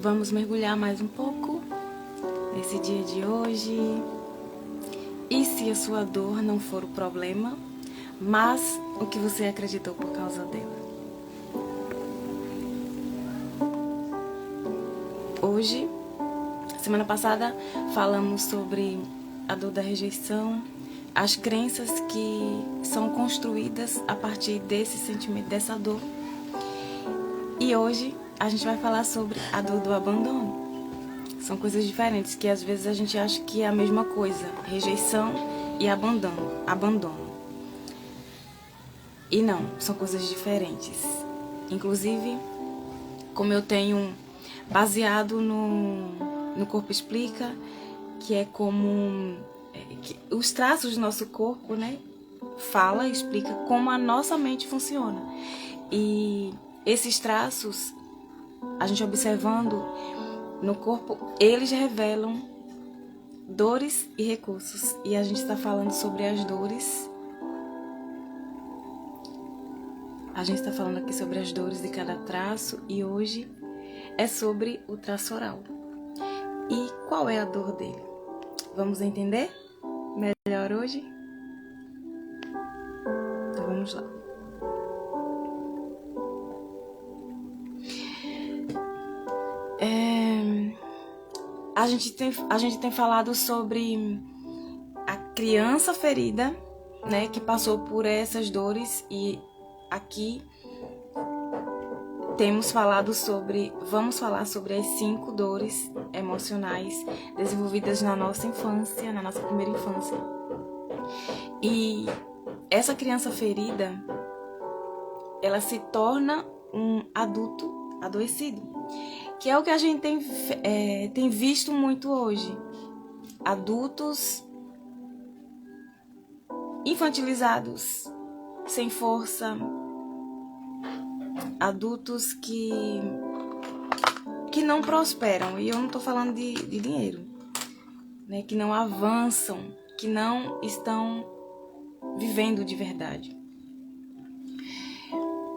Vamos mergulhar mais um pouco nesse dia de hoje. E se a sua dor não for o problema, mas o que você acreditou por causa dela? Hoje, semana passada, falamos sobre a dor da rejeição, as crenças que são construídas a partir desse sentimento, dessa dor. E hoje a gente vai falar sobre a dor do abandono. São coisas diferentes que às vezes a gente acha que é a mesma coisa, rejeição e abandono. E não, são coisas diferentes. Inclusive, como eu tenho baseado no Corpo Explica, que é como os traços do nosso corpo, né? Explica como a nossa mente funciona. E esses traços, a gente observando no corpo, eles revelam dores e recursos. E a gente está falando sobre as dores. A gente está falando aqui sobre as dores de cada traço e hoje é sobre o traço oral. E qual é a dor dele? Vamos entender melhor hoje? Então vamos lá. A gente tem falado sobre a criança ferida, né, que passou por essas dores, e aqui vamos falar sobre as 5 dores emocionais desenvolvidas na nossa infância, na nossa primeira infância. E essa criança ferida, ela se torna um adulto adoecido, que é o que a gente tem visto muito hoje. Adultos infantilizados, sem força, adultos que não prosperam. E eu não estou falando de dinheiro, né? Que não avançam, que não estão vivendo de verdade.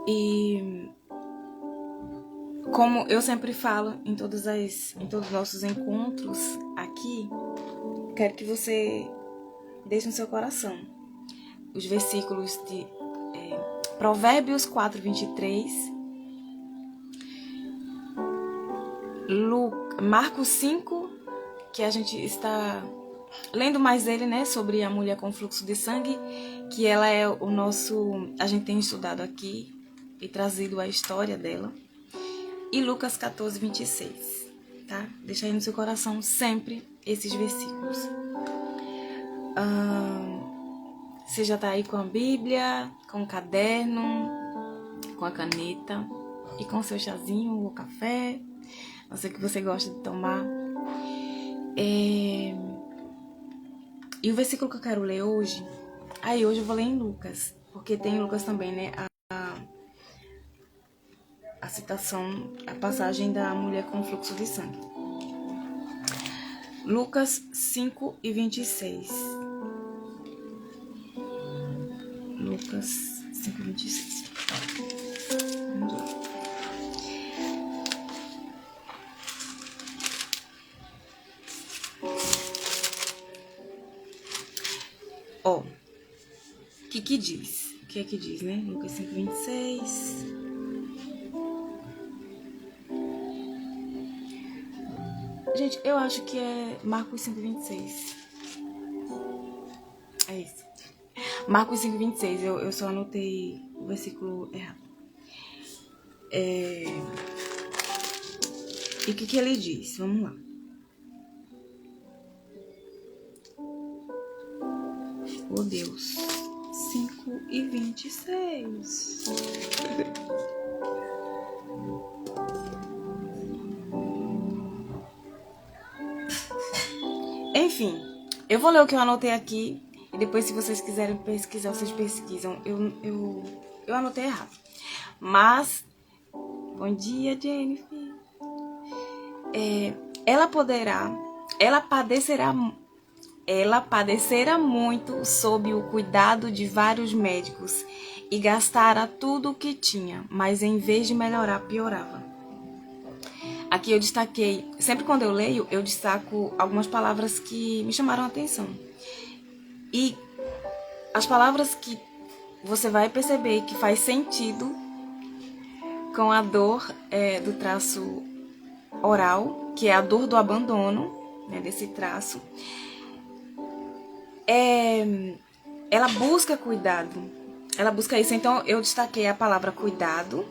E como eu sempre falo em todos os nossos encontros aqui, quero que você deixe no seu coração os versículos de Provérbios 4:23, Marcos 5, que a gente está lendo mais ele, né, sobre a mulher com fluxo de sangue, que ela é a gente tem estudado aqui e trazido a história dela. E Lucas 14:26, tá? Deixa aí no seu coração sempre esses versículos. Você já tá aí com a Bíblia, com o caderno, com a caneta e com o seu chazinho ou café, não sei o que você gosta de tomar. E o versículo que eu quero ler hoje, hoje eu vou ler em Lucas, porque tem em Lucas também, né, a citação, a passagem da mulher com fluxo de sangue. Lucas 5:26. Lucas 5:26. Vamos lá. O que diz? O que é que diz, né? Lucas 5:26. Gente, eu acho que é Marcos 5:26. É isso. Marcos 5:26. Eu só anotei o versículo errado. E o que ele diz? Vamos lá. Oh, Deus. 5:26. Enfim, eu vou ler o que eu anotei aqui e depois, se vocês quiserem pesquisar, vocês pesquisam. Eu anotei errado. Mas, bom dia, Jennifer. Ela padecerá muito sob o cuidado de vários médicos e gastara tudo o que tinha, mas em vez de melhorar, piorava. Aqui eu destaquei, sempre quando eu leio, eu destaco algumas palavras que me chamaram a atenção. E as palavras que você vai perceber que faz sentido com a dor do traço oral, que é a dor do abandono, né, desse traço, ela busca cuidado. Ela busca isso. Então, eu destaquei a palavra cuidado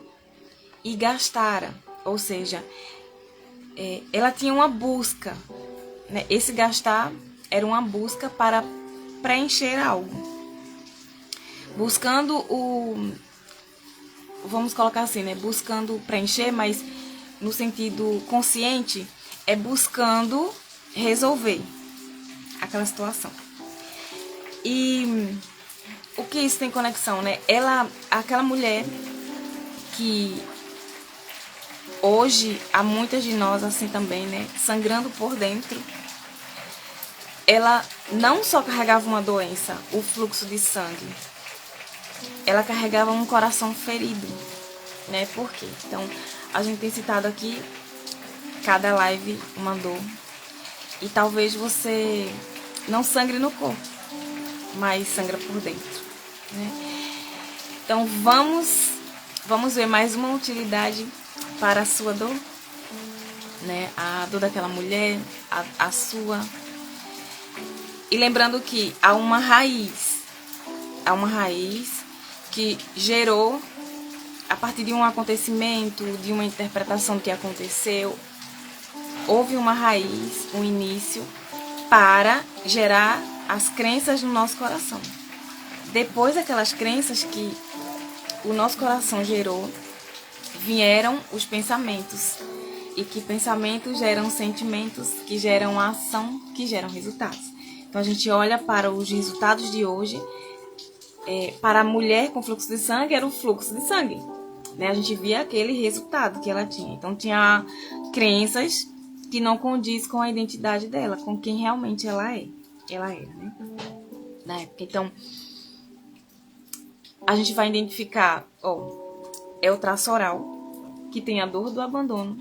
e gastara. Ou seja, ela tinha uma busca. Né? Esse gastar era uma busca para preencher algo. Buscando vamos colocar assim, né? Buscando preencher, mas no sentido consciente, é buscando resolver aquela situação. E o que isso tem conexão, né? Aquela mulher que hoje há muitas de nós assim também, né? Sangrando por dentro. Ela não só carregava uma doença, o fluxo de sangue. Ela carregava um coração ferido, né? Por quê? Então, a gente tem citado aqui cada live uma dor. E talvez você não sangre no corpo, mas sangra por dentro, né? Então, vamos ver mais uma utilidade para a sua dor, né? A dor daquela mulher, a sua. E lembrando que há uma raiz que gerou, a partir de um acontecimento, de uma interpretação que aconteceu, houve uma raiz, um início, para gerar as crenças no nosso coração. Depois daquelas crenças que o nosso coração gerou, vieram os pensamentos. E que pensamentos geram sentimentos, que geram ação, que geram resultados. Então a gente olha para os resultados de hoje. Para a mulher com fluxo de sangue, era o fluxo de sangue, né? A gente via aquele resultado que ela tinha. Então tinha crenças que não condiz com a identidade dela, com quem realmente ela era, né? Na época. Então a gente vai identificar, é o traço oral, que tem a dor do abandono.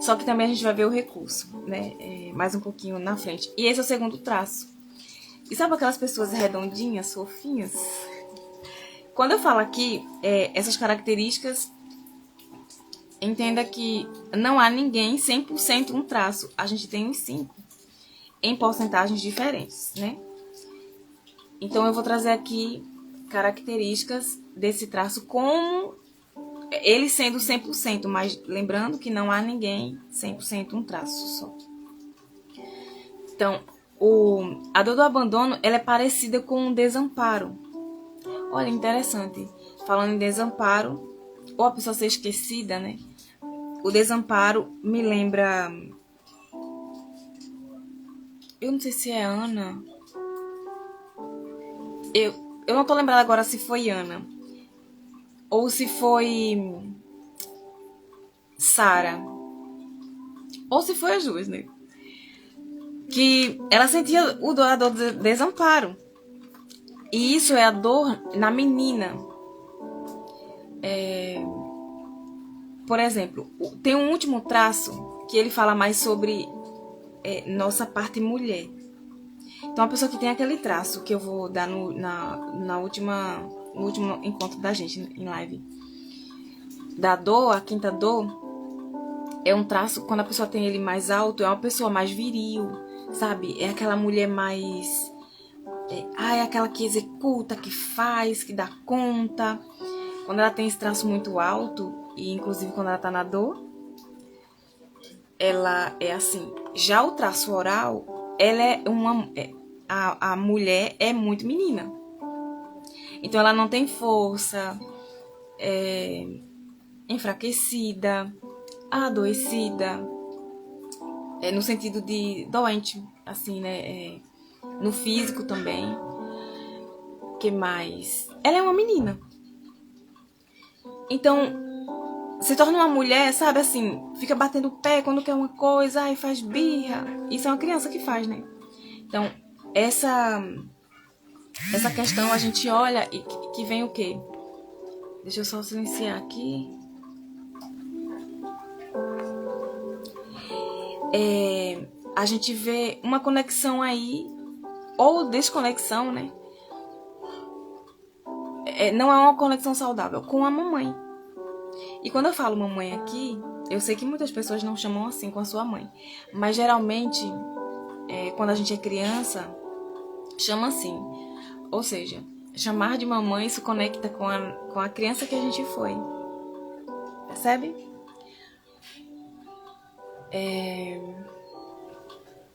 Só que também a gente vai ver o recurso, né? Mais um pouquinho na frente. E esse é o segundo traço. E sabe aquelas pessoas redondinhas, fofinhas? Quando eu falo aqui, essas características, entenda que não há ninguém 100% um traço. A gente tem uns 5 em porcentagens diferentes, né? Então eu vou trazer aqui características desse traço como ele sendo 100%, mas lembrando que não há ninguém 100% um traço só. Então, a dor do abandono, ela é parecida com um desamparo. Olha, interessante. Falando em desamparo, ou a pessoa ser esquecida, né? O desamparo me lembra... Eu não sei se é Ana. Eu não tô lembrada agora se foi Ana. Ou se foi Sara. Ou se foi as duas, né? Que ela sentia a dor do desamparo. E isso é a dor na menina. Por exemplo, tem um último traço que ele fala mais sobre nossa parte mulher. Então, a pessoa que tem aquele traço que eu vou dar no último encontro da gente em live, da dor, a quinta dor, é um traço, quando a pessoa tem ele mais alto, é uma pessoa mais viril, sabe? É aquela mulher mais... é aquela que executa, que faz, que dá conta. Quando ela tem esse traço muito alto, e inclusive quando ela tá na dor, ela é assim. Já o traço oral, ela é uma... a mulher é muito menina. Então ela não tem força, enfraquecida, adoecida, no sentido de doente, assim, né? No físico também. Que mais? Ela é uma menina. Então, se torna uma mulher, sabe, assim, fica batendo o pé quando quer uma coisa, e faz birra. Isso é uma criança que faz, né? Então, essa questão a gente olha e que vem o quê? Deixa eu só silenciar aqui. a gente vê uma conexão aí, ou desconexão, né? Não é uma conexão saudável com a mamãe. E quando eu falo mamãe aqui, eu sei que muitas pessoas não chamam assim com a sua mãe. Mas geralmente, quando a gente é criança, chama assim. Ou seja, chamar de mamãe se conecta com a criança que a gente foi. Percebe?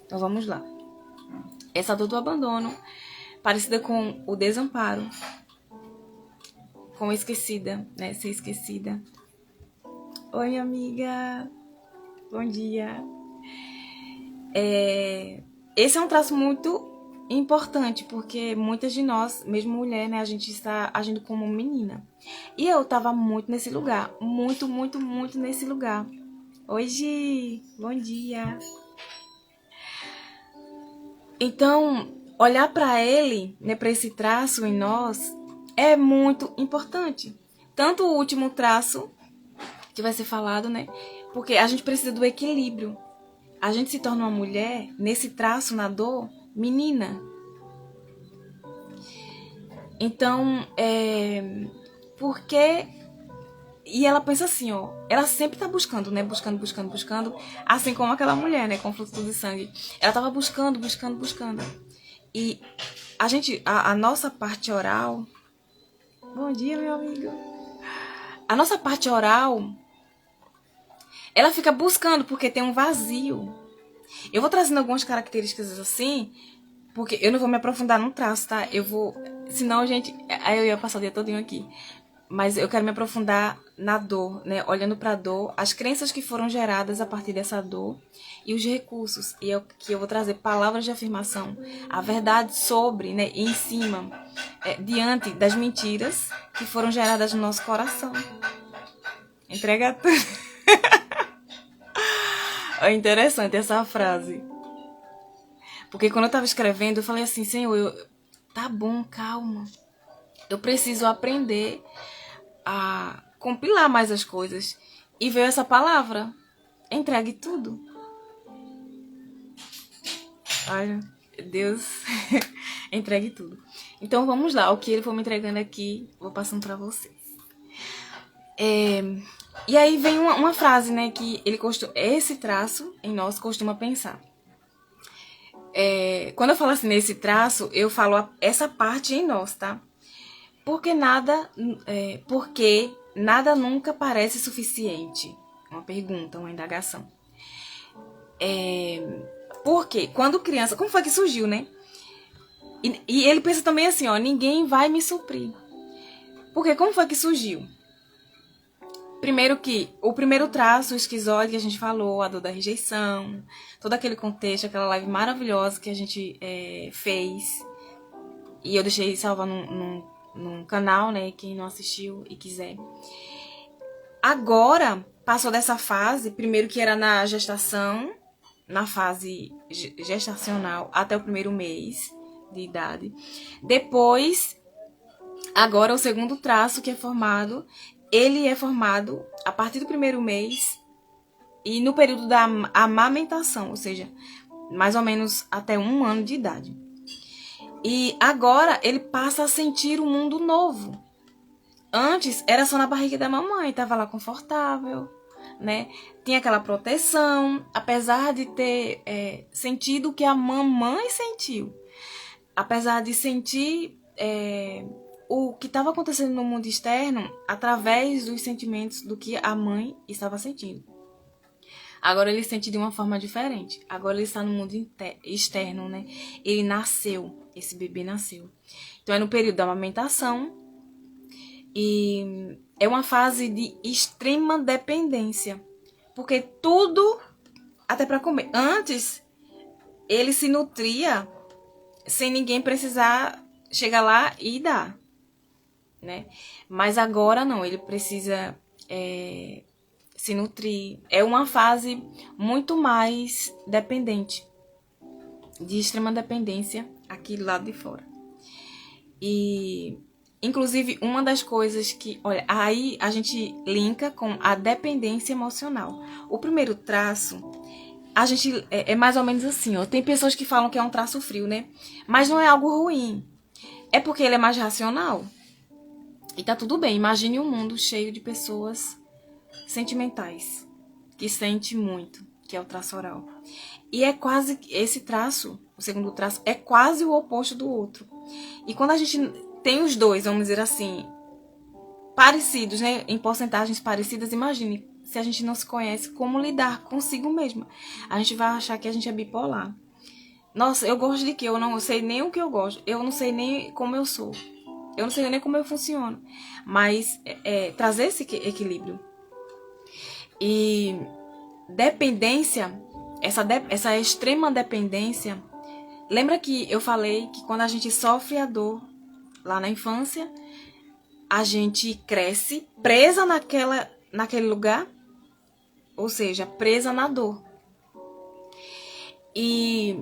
Então vamos lá. Essa dor do abandono, parecida com o desamparo, com esquecida, né? Ser esquecida. Oi, amiga. Bom dia. Esse é um traço muito importante, porque muitas de nós, mesmo mulher, né, a gente está agindo como menina. E eu tava muito nesse lugar, muito nesse lugar. Oi, Gi, bom dia. Então, olhar para ele, né, para esse traço em nós, é muito importante. Tanto o último traço, que vai ser falado, né, porque a gente precisa do equilíbrio. A gente se torna uma mulher, nesse traço, na dor, menina. Então, porque... E ela pensa assim, ó, ela sempre tá buscando, né, buscando, assim como aquela mulher, né, com fluxo de sangue. Ela tava buscando. E a nossa parte oral... Bom dia, meu amigo. A nossa parte oral, ela fica buscando porque tem um vazio. Eu vou trazendo algumas características assim, porque eu não vou me aprofundar no traço, tá? Eu vou... Senão, gente... Aí eu ia passar o dia todinho aqui. Mas eu quero me aprofundar na dor, né? Olhando para a dor, as crenças que foram geradas a partir dessa dor e os recursos. E que eu vou trazer palavras de afirmação, a verdade sobre, né? E em cima, diante das mentiras que foram geradas no nosso coração. Entrega tudo. É interessante essa frase. Porque quando eu estava escrevendo, eu falei assim, Senhor, tá bom, calma. Eu preciso aprender a compilar mais as coisas. E veio essa palavra. Entregue tudo. Olha, Deus, entregue tudo. Então vamos lá, o que ele for me entregando aqui, vou passando para vocês. E aí vem uma frase, né, que esse traço em nós costuma pensar. Quando eu falo assim nesse traço, eu falo essa parte em nós, tá? Porque nada nunca parece suficiente. Uma pergunta, uma indagação. Porque quando criança, como foi que surgiu, né? E ele pensa também assim, ó, ninguém vai me suprir. Porque como foi que surgiu? Primeiro que o primeiro traço, o esquizoide que a gente falou, a dor da rejeição, todo aquele contexto, aquela live maravilhosa que a gente fez. E eu deixei salvar num canal, né? Quem não assistiu e quiser. Agora, passou dessa fase, primeiro que era na gestação, na fase gestacional, até o primeiro mês de idade. Depois, agora o segundo traço que é formado, ele é formado a partir do primeiro mês e no período da amamentação, ou seja, mais ou menos até 1 ano de idade. E agora ele passa a sentir um mundo novo. Antes era só na barriga da mamãe, estava lá confortável, né? Tinha aquela proteção, apesar de ter sentido o que a mamãe sentiu. Apesar de sentir o que estava acontecendo no mundo externo através dos sentimentos do que a mãe estava sentindo. Agora ele sente de uma forma diferente. Agora ele está no mundo externo, né? Ele nasceu, esse bebê nasceu. Então é no período da amamentação e é uma fase de extrema dependência. Porque tudo, até para comer. Antes, ele se nutria sem ninguém precisar chegar lá e dar, né? Mas agora não, ele precisa se nutrir. É uma fase muito mais dependente, de extrema dependência aqui do lado de fora. E, inclusive, uma das coisas que... Olha, aí a gente linka com a dependência emocional. O primeiro traço, a gente é mais ou menos assim, ó. Tem pessoas que falam que é um traço frio, né? Mas não é algo ruim. É porque ele é mais racional. E tá tudo bem. Imagine um mundo cheio de pessoas sentimentais, que sente muito, que é o traço oral. E é quase esse traço, o segundo traço, é quase o oposto do outro. E quando a gente tem os dois, vamos dizer assim, parecidos, né, em porcentagens parecidas, imagine se a gente não se conhece, como lidar consigo mesma. A gente vai achar que a gente é bipolar. Nossa, eu gosto de quê? Eu não sei nem o que eu gosto. Eu não sei nem como eu sou. Eu não sei nem como eu funciono. Mas trazer esse equilíbrio. E dependência, essa extrema dependência. Lembra que eu falei que quando a gente sofre a dor lá na infância, a gente cresce presa naquele lugar? Ou seja, presa na dor. E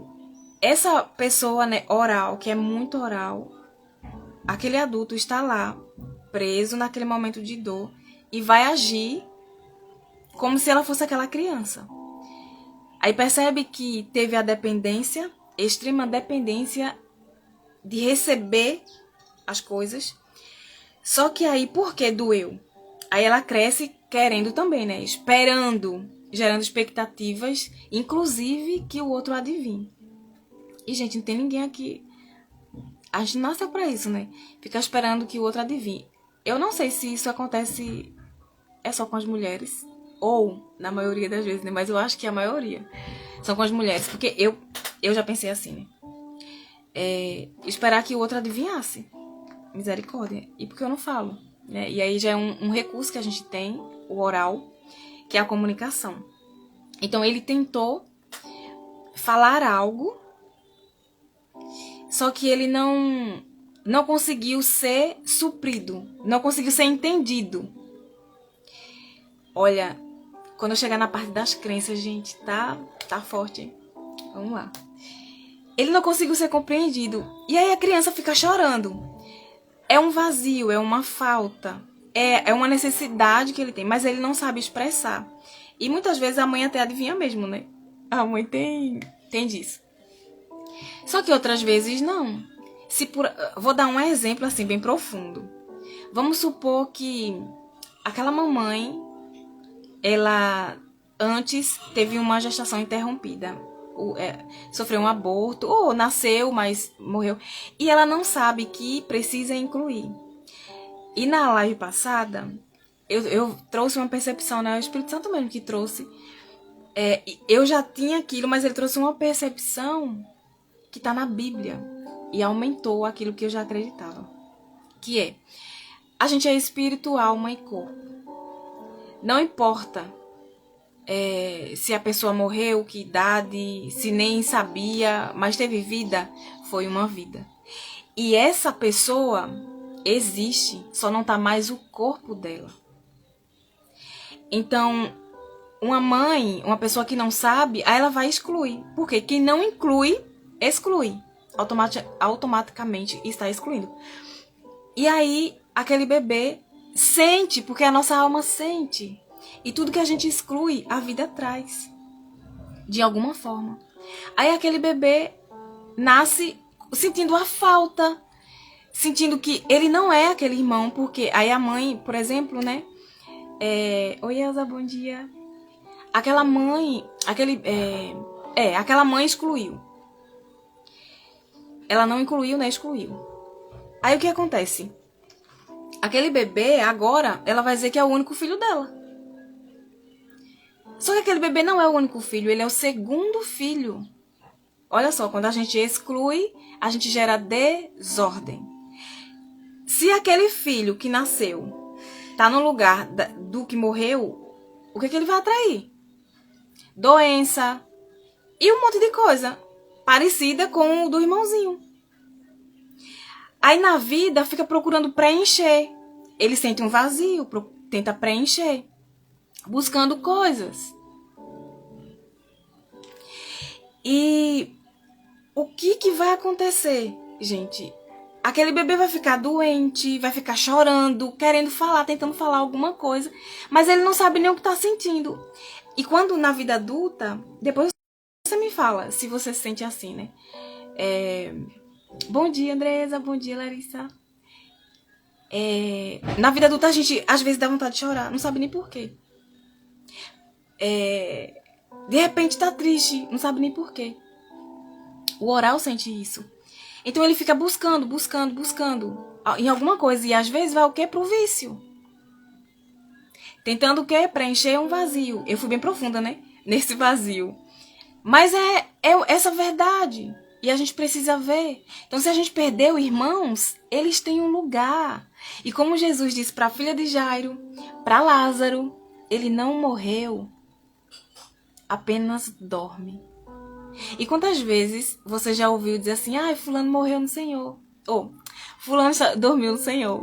essa pessoa, né, oral, que é muito oral, aquele adulto está lá, preso naquele momento de dor, e vai agir como se ela fosse aquela criança. Aí percebe que teve a dependência, extrema dependência de receber as coisas. Só que aí, por que doeu? Aí ela cresce querendo também, né? Esperando, gerando expectativas, inclusive que o outro adivinhe. E, gente, não tem ninguém aqui. A gente nasceu pra isso, né? Ficar esperando que o outro adivinhe. Eu não sei se isso acontece só com as mulheres. Ou, na maioria das vezes, né? Mas eu acho que a maioria são com as mulheres. Porque eu já pensei assim, né? Esperar que o outro adivinhasse. Misericórdia. E porque eu não falo, né? E aí já é um recurso que a gente tem, o oral, que é a comunicação. Então ele tentou falar algo, só que ele não conseguiu ser suprido, não conseguiu ser entendido. Olha, quando eu chegar na parte das crenças, gente, tá forte, hein? Vamos lá. Ele não conseguiu ser compreendido. E aí a criança fica chorando. É um vazio, é uma falta, é uma necessidade que ele tem, mas ele não sabe expressar. E muitas vezes a mãe até adivinha mesmo, né? A mãe tem disso. Só que outras vezes não. Vou dar um exemplo assim bem profundo. Vamos supor que aquela mamãe, ela antes teve uma gestação interrompida. Sofreu um aborto, ou nasceu, mas morreu. E ela não sabe que precisa incluir. E na live passada, eu trouxe uma percepção, né? O Espírito Santo mesmo que trouxe. Eu já tinha aquilo, mas ele trouxe uma percepção que está na Bíblia. E aumentou aquilo que eu já acreditava. Que é, a gente é espírito, alma e corpo. Não importa se a pessoa morreu, que idade, se nem sabia, mas teve vida, foi uma vida. E essa pessoa existe, só não tá mais o corpo dela. Então, uma mãe, uma pessoa que não sabe, aí ela vai excluir. Porque quem não inclui, exclui. Automaticamente está excluindo. E aí, aquele bebê sente, porque a nossa alma sente. E tudo que a gente exclui, a vida traz. De alguma forma. Aí aquele bebê nasce sentindo a falta. Sentindo que ele não é aquele irmão. Porque aí a mãe, por exemplo, né? Oi, Elza, bom dia. Aquela mãe... aquela mãe excluiu. Ela não incluiu, né? Excluiu. Aí o que acontece? Aquele bebê, agora, ela vai dizer que é o único filho dela. Só que aquele bebê não é o único filho, ele é o segundo filho. Olha só, quando a gente exclui, a gente gera desordem. Se aquele filho que nasceu tá no lugar do que morreu, o que ele vai atrair? Doença e um monte de coisa parecida com o do irmãozinho. Aí na vida fica procurando preencher. Ele sente um vazio, tenta preencher. Buscando coisas. E o que vai acontecer, gente? Aquele bebê vai ficar doente, vai ficar chorando, querendo falar, tentando falar alguma coisa, mas ele não sabe nem o que está sentindo. E quando na vida adulta, depois Você me fala se você se sente assim, né? Bom dia, Andresa. Bom dia, Larissa. Na vida adulta, a gente às vezes dá vontade de chorar, não sabe nem por quê. De repente tá triste, não sabe nem por quê. O oral sente isso. Então ele fica buscando em alguma coisa. E às vezes vai o quê? Pro vício. Tentando o quê? Preencher um vazio. Eu fui bem profunda, né? Nesse vazio. Mas é essa verdade. E a gente precisa ver. Então, se a gente perdeu irmãos, eles têm um lugar. E como Jesus disse para a filha de Jairo, para Lázaro, ele não morreu, apenas dorme. E quantas vezes você já ouviu dizer assim, fulano morreu no Senhor. Ou, fulano dormiu no Senhor.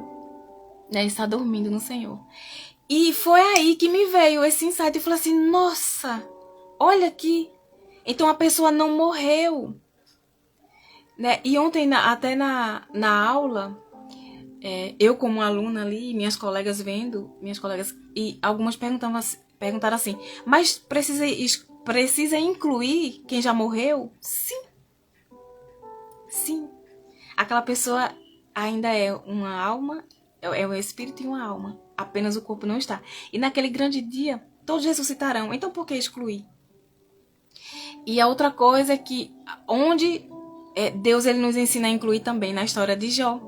Né? Está dormindo no Senhor. E foi aí que me veio esse insight. Eu falei assim, nossa, olha aqui. Então a pessoa não morreu. Né? E ontem, até na aula, eu como aluna ali, minhas colegas vendo, e algumas perguntaram assim, mas precisa incluir quem já morreu? Sim. Sim. Aquela pessoa ainda é uma alma, é um espírito e uma alma. Apenas o corpo não está. E naquele grande dia, todos ressuscitarão. Então por que excluir? E a outra coisa é que onde Deus ele nos ensina a incluir também na história de Jó.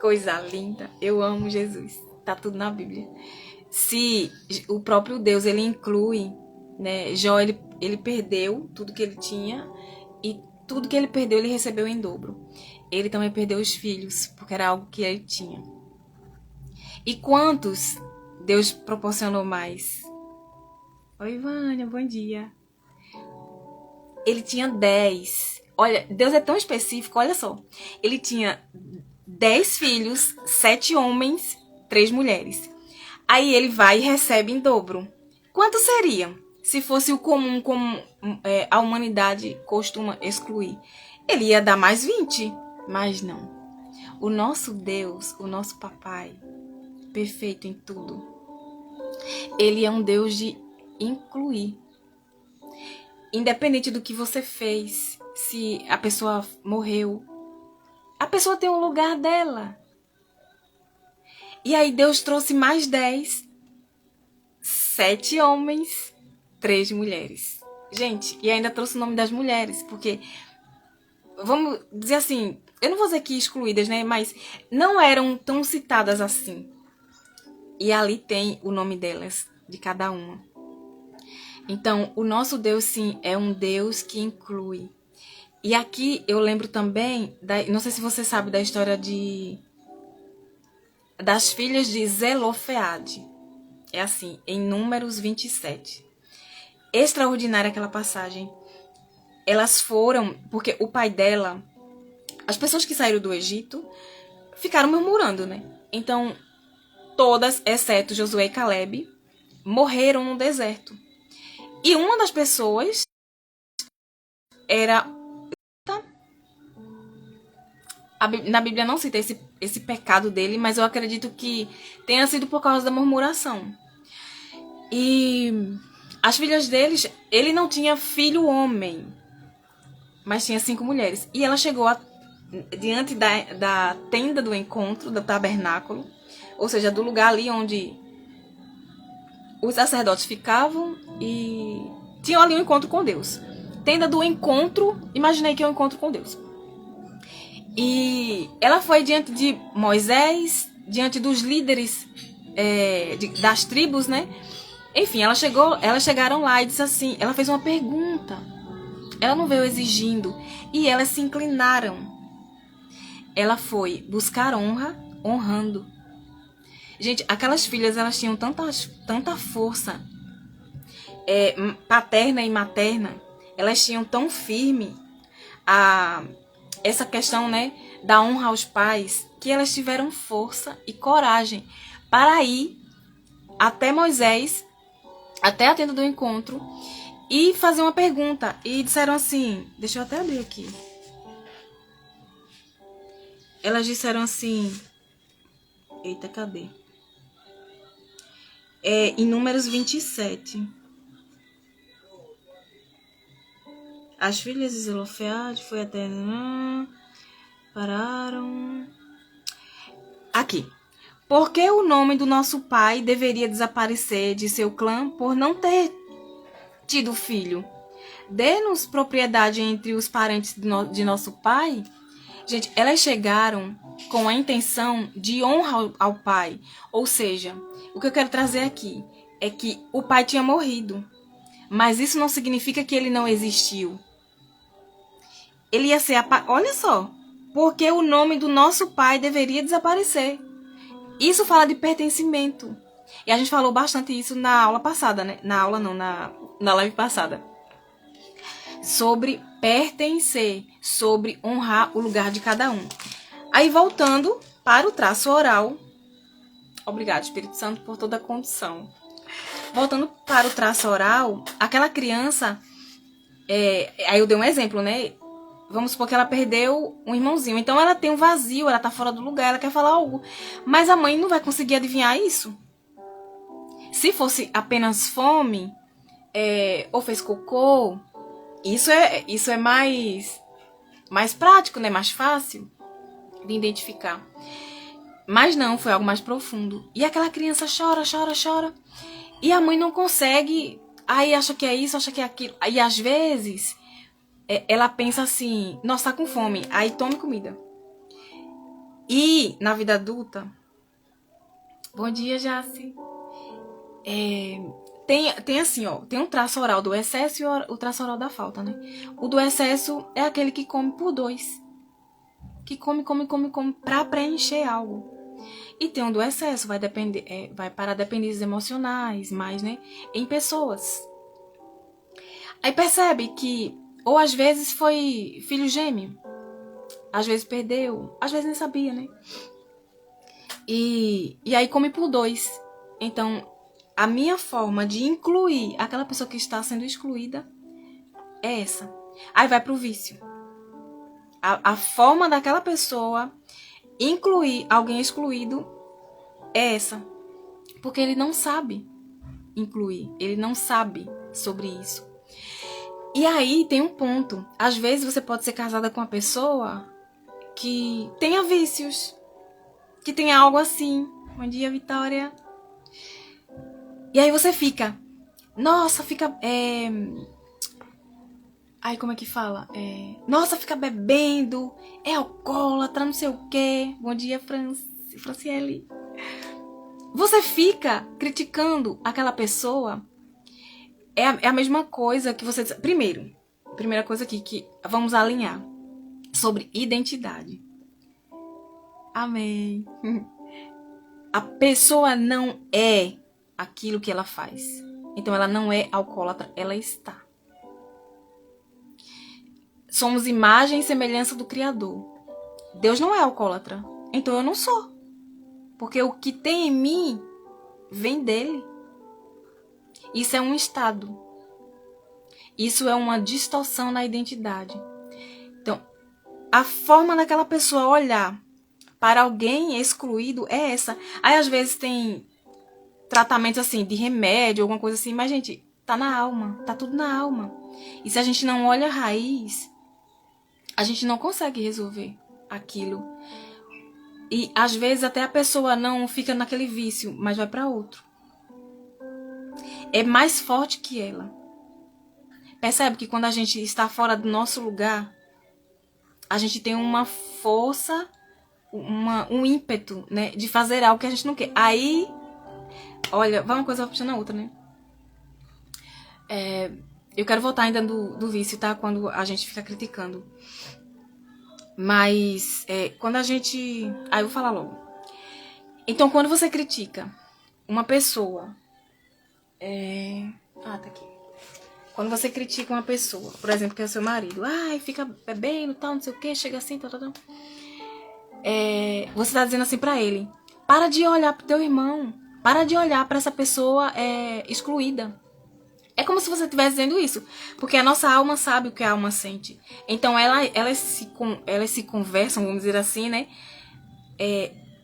Coisa linda. Eu amo Jesus. Tá tudo na Bíblia. Se o próprio Deus ele inclui, né? Jó ele perdeu tudo que ele tinha e tudo que ele perdeu ele recebeu em dobro. Ele também perdeu os filhos, porque era algo que ele tinha. E quantos Deus proporcionou mais? Oi, Vânia, bom dia. Ele tinha 10. Olha, Deus é tão específico, olha só. Ele tinha 10 filhos, 7 homens, 3 mulheres. Aí ele vai e recebe em dobro. Quantos seriam? Se fosse o comum, como a humanidade costuma excluir. Ele ia dar mais 20, mas não. O nosso Deus, o nosso papai, perfeito em tudo, ele é um Deus de incluir. Independente do que você fez, se a pessoa morreu, a pessoa tem um lugar dela. E aí Deus trouxe mais 10, 7 homens, 3 mulheres. Gente, e ainda trouxe o nome das mulheres, porque, vamos dizer assim, eu não vou dizer que excluídas, né? Mas não eram tão citadas assim. E ali tem o nome delas, de cada uma. Então, o nosso Deus, sim, é um Deus que inclui. E aqui eu lembro também, não sei se você sabe da história das filhas de Zelofeade. É assim, em Números 27. Extraordinária aquela passagem. Elas foram, porque o pai dela, as pessoas que saíram do Egito, ficaram murmurando, né? Então, todas, exceto Josué e Caleb, morreram no deserto. E uma das pessoas era... Na Bíblia não cita esse pecado dele, mas eu acredito que tenha sido por causa da murmuração. E as filhas deles, ele não tinha filho homem, mas tinha 5 mulheres. E ela chegou diante da tenda do encontro, do tabernáculo, ou seja, do lugar ali onde os sacerdotes ficavam e tinham ali um encontro com Deus. Tenda do encontro, imaginei que é um encontro com Deus. E ela foi diante de Moisés, diante dos líderes das tribos, né? Enfim, elas chegaram lá e disse assim, ela fez uma pergunta. Ela não veio exigindo. E elas se inclinaram. Ela foi buscar honra, honrando. Gente, aquelas filhas, elas tinham tanta força paterna e materna. Elas tinham tão firme essa questão, né, da honra aos pais, que elas tiveram força e coragem para ir até Moisés, até a tenda do encontro, e fazer uma pergunta. E disseram assim, deixa eu até abrir aqui. Elas disseram assim, eita, cadê? Em Números 27. As filhas de Zelofeade foi até... Pararam... Aqui. Por que o nome do nosso pai deveria desaparecer de seu clã por não ter tido filho? Dê-nos propriedade entre os parentes de nosso pai. Gente, elas chegaram com a intenção de honra ao pai. Ou seja, o que eu quero trazer aqui é que o pai tinha morrido. Mas isso não significa que ele não existiu. Ele ia ser... Olha só. Porque o nome do nosso pai deveria desaparecer. Isso fala de pertencimento. E a gente falou bastante isso na aula passada, né? Na aula não, na live passada. Sobre pertencer, sobre honrar o lugar de cada um. Aí voltando para o traço oral. Obrigado, Espírito Santo, por toda a condição. Voltando para o traço oral, aquela criança... aí eu dei um exemplo, né? Vamos supor que ela perdeu um irmãozinho. Então ela tem um vazio, ela tá fora do lugar, ela quer falar algo. Mas a mãe não vai conseguir adivinhar isso. Se fosse apenas fome, ou fez cocô, isso é mais prático, né? Mais fácil de identificar. Mas não, foi algo mais profundo. E aquela criança chora. E a mãe não consegue. Aí acha que é isso, acha que é aquilo. Aí às vezes... ela pensa assim, nossa, tá com fome, aí tome comida. E na vida adulta, bom dia, Jaci. Tem assim, ó, tem um traço oral do excesso e o traço oral da falta, né? O do excesso é aquele que come por 2. Que come pra preencher algo. E tem um do excesso, vai depender, vai para dependências emocionais, mais, né? Em pessoas. Aí percebe que ou às vezes foi filho gêmeo. Às vezes perdeu. Às vezes nem sabia, né? E aí come por 2. Então, a minha forma de incluir aquela pessoa que está sendo excluída é essa. Aí vai pro vício. A forma daquela pessoa incluir alguém excluído é essa. Porque ele não sabe incluir. Ele não sabe sobre isso. E aí tem um ponto. Às vezes você pode ser casada com uma pessoa que tenha vícios. Que tenha algo assim. Bom dia, Vitória. E aí você fica... Nossa, fica... Ai, como é que fala? Nossa, fica bebendo. É alcoólatra, não sei o quê. Bom dia, Franciele. Você fica criticando aquela pessoa... É a mesma coisa que você... Primeira coisa aqui que vamos alinhar. Sobre identidade. Amém. A pessoa não é aquilo que ela faz. Então ela não é alcoólatra, ela está. Somos imagem e semelhança do Criador. Deus não é alcoólatra. Então eu não sou. Porque o que tem em mim vem dele. Isso é um estado. Isso é uma distorção na identidade. Então, a forma daquela pessoa olhar para alguém excluído é essa. Aí, às vezes, tem tratamentos assim, de remédio, alguma coisa assim. Mas, gente, tá na alma. Tá tudo na alma. E se a gente não olha a raiz, a gente não consegue resolver aquilo. E, às vezes, até a pessoa não fica naquele vício, mas vai para outro. É mais forte que ela. Percebe que quando a gente está fora do nosso lugar, a gente tem uma força, um ímpeto, né, de fazer algo que a gente não quer. Aí, olha, vai uma coisa puxando a outra, né? Eu quero voltar ainda do vício, tá? Quando a gente fica criticando. Mas, quando a gente... Aí eu vou falar logo. Então, quando você critica uma pessoa... tá aqui. Quando você critica uma pessoa, por exemplo, que é o seu marido, ai, fica bebendo, tal, não sei o que, chega assim, tal. Você tá dizendo assim pra ele, para de olhar pro teu irmão, para de olhar pra essa pessoa excluída. É como se você estivesse dizendo isso, porque a nossa alma sabe o que a alma sente. Então elas se conversam, vamos dizer assim, né,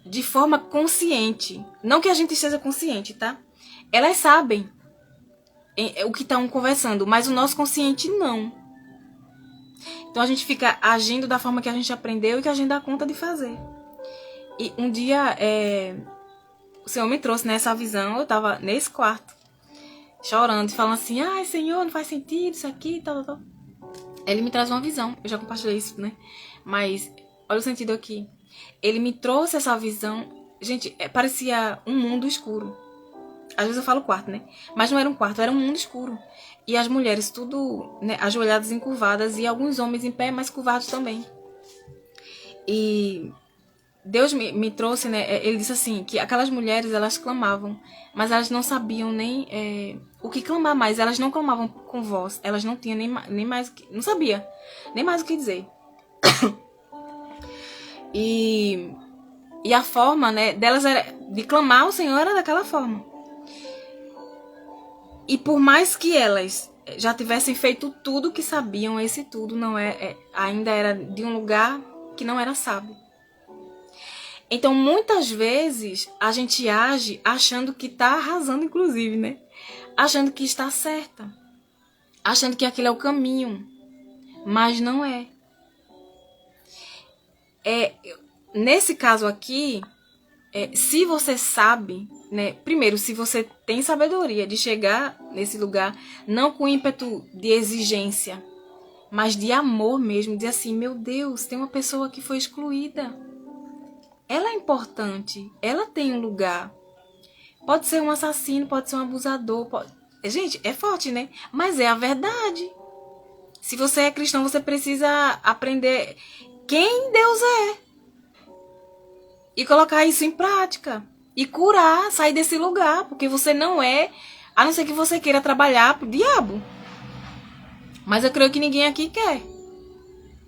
de forma consciente. Não que a gente esteja consciente, tá? Elas sabem o que estão conversando, mas o nosso consciente não. Então a gente fica agindo da forma que a gente aprendeu e que a gente dá conta de fazer. E um dia o Senhor me trouxe nessa visão, eu estava nesse quarto, chorando, falando assim, ai Senhor, não faz sentido isso aqui, tal, tal, tal. Ele me traz uma visão, eu já compartilhei isso, né? Mas olha o sentido aqui. Ele me trouxe essa visão, gente, parecia um mundo escuro. Às vezes eu falo quarto, né? Mas não era um quarto, era um mundo escuro. E as mulheres tudo, né, ajoelhadas, encurvadas, e alguns homens em pé, mas curvados também. E Deus me trouxe, né? Ele disse assim, que aquelas mulheres, elas clamavam, mas elas não sabiam nem o que clamar mais. Elas não clamavam com voz, elas não tinham nem mais o que... Não sabia, nem mais o que dizer. E a forma, né, delas era de clamar ao Senhor era daquela forma. E por mais que elas já tivessem feito tudo que sabiam, esse tudo não ainda era de um lugar que não era sábio. Então, muitas vezes, a gente age achando que está arrasando, inclusive, né? Achando que está certa. Achando que aquele é o caminho. Mas não é. Nesse caso aqui, se você sabe, né? Primeiro, se você tem sabedoria de chegar nesse lugar, não com ímpeto de exigência, mas de amor mesmo, de assim, meu Deus, tem uma pessoa que foi excluída. Ela é importante, ela tem um lugar. Pode ser um assassino, pode ser um abusador. Gente, é forte, né? Mas é a verdade. Se você é cristão, você precisa aprender quem Deus é. E colocar isso em prática. E curar, sair desse lugar. Porque você não é, a não ser que você queira trabalhar pro diabo. Mas eu creio que ninguém aqui quer.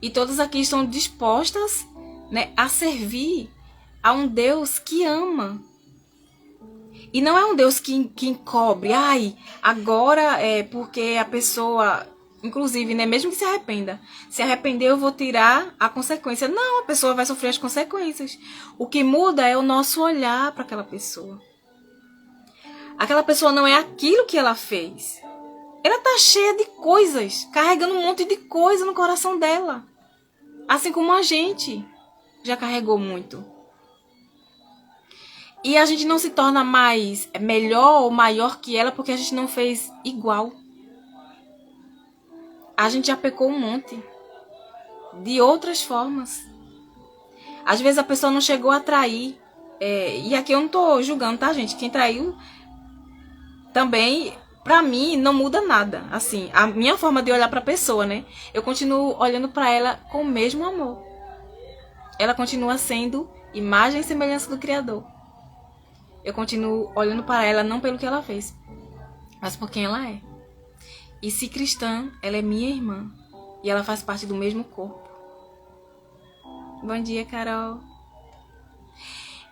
E todas aqui estão dispostas, né, a servir a um Deus que ama. E não é um Deus que encobre. Ai, agora é porque a pessoa, inclusive, né, mesmo que se arrependa. Se arrepender, eu vou tirar a consequência. Não, a pessoa vai sofrer as consequências. O que muda é o nosso olhar para aquela pessoa. Aquela pessoa não é aquilo que ela fez. Ela tá cheia de coisas, carregando um monte de coisa no coração dela. Assim como a gente já carregou muito. E a gente não se torna mais melhor ou maior que ela porque a gente não fez igual. A gente já pecou um monte. De outras formas. Às vezes a pessoa não chegou a trair. E aqui eu não tô julgando, tá, gente? Quem traiu também, pra mim, não muda nada. Assim, a minha forma de olhar pra pessoa, né? Eu continuo olhando pra ela com o mesmo amor. Ela continua sendo imagem e semelhança do Criador. Eu continuo olhando para ela não pelo que ela fez, mas por quem ela é. E se cristã, ela é minha irmã. E ela faz parte do mesmo corpo. Bom dia, Carol.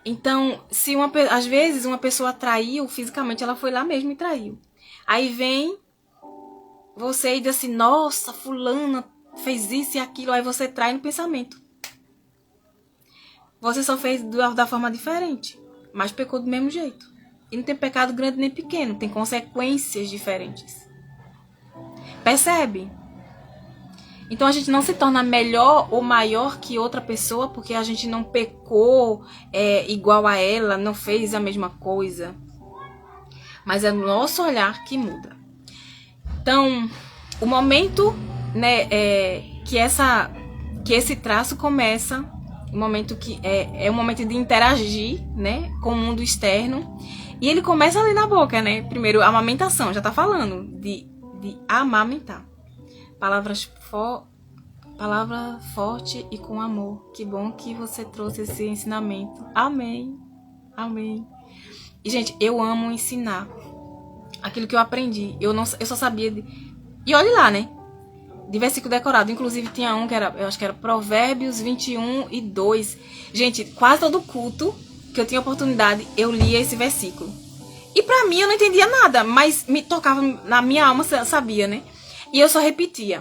Então, se às vezes uma pessoa traiu fisicamente, ela foi lá mesmo e traiu. Aí vem você e diz assim, nossa, fulana fez isso e aquilo. Aí você trai no pensamento. Você só fez da forma diferente. Mas pecou do mesmo jeito. E não tem pecado grande nem pequeno. Tem consequências diferentes. Percebe? Então a gente não se torna melhor ou maior que outra pessoa porque a gente não pecou igual a ela, não fez a mesma coisa. Mas é o nosso olhar que muda. Então, o momento, né, que esse traço começa... Um momento que é um momento de interagir, né, com o mundo externo. E ele começa ali na boca, né? Primeiro, a amamentação, já tá falando de amamentar. Palavra forte e com amor. Que bom que você trouxe esse ensinamento. Amém. Amém. E, gente, eu amo ensinar aquilo que eu aprendi. Eu só sabia de... E olhe lá, né? De versículo decorado. Inclusive tinha um que era, eu acho que era Provérbios 21:2. Gente, quase todo culto que eu tinha oportunidade, eu lia esse versículo. E pra mim eu não entendia nada, mas me tocava na minha alma, sabia, né? E eu só repetia.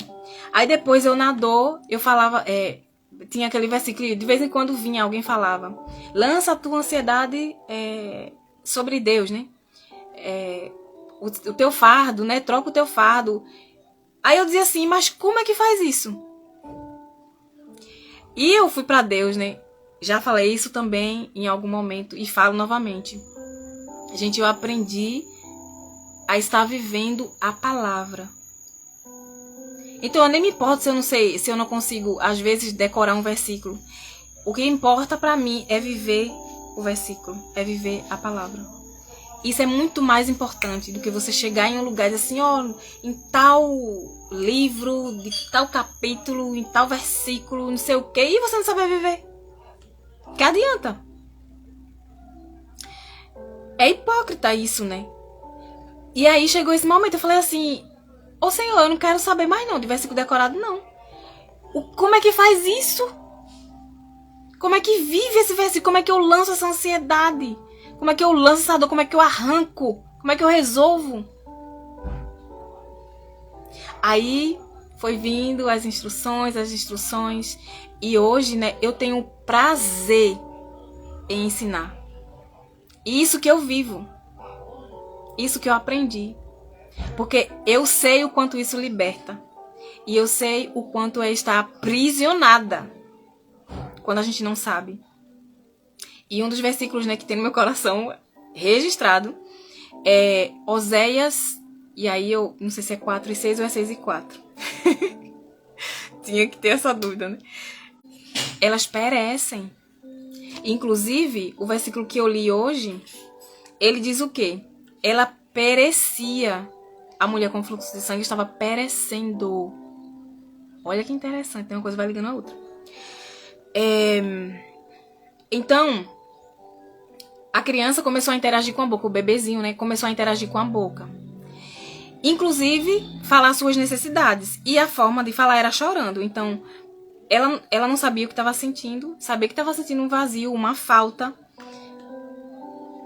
Aí depois eu na dor, eu falava, tinha aquele versículo, de vez em quando vinha, alguém falava, lança a tua ansiedade sobre Deus, né? O teu fardo, né? Troca o teu fardo. Aí eu dizia assim, mas como é que faz isso? E eu fui para Deus, né? Já falei isso também em algum momento e falo novamente. Gente, eu aprendi a estar vivendo a palavra. Então eu nem me importo se eu não sei, se eu não consigo, às vezes, decorar um versículo. O que importa para mim é viver o versículo, é viver a palavra. Isso é muito mais importante do que você chegar em um lugar e dizer assim, ó, em tal livro, de tal capítulo, em tal versículo, não sei o quê, e você não saber viver. Que adianta? É hipócrita isso, né? E aí chegou esse momento, eu falei assim, ô Senhor, eu não quero saber mais não de versículo decorado, não. Como é que faz isso? Como é que vive esse versículo? Como é que eu lanço essa ansiedade? Como é que eu lanço essa dor? Como é que eu arranco? Como é que eu resolvo? Aí foi vindo as instruções. E hoje, né, eu tenho prazer em ensinar. Isso que eu vivo. Isso que eu aprendi. Porque eu sei o quanto isso liberta. E eu sei o quanto é estar aprisionada quando a gente não sabe. E um dos versículos, né, que tem no meu coração registrado é Oséias, e aí eu não sei se é 4:6 ou é 6:4. Tinha que ter essa dúvida, né? Elas perecem. Inclusive, o versículo que eu li hoje, ele diz o quê? Ela perecia. A mulher com fluxo de sangue estava perecendo. Olha que interessante, uma coisa vai ligando a outra. Então, a criança começou a interagir com a boca, o bebezinho, né? Começou a interagir com a boca. Inclusive, falar suas necessidades. E a forma de falar era chorando. Então, ela não sabia o que estava sentindo. Sabia que estava sentindo um vazio, uma falta.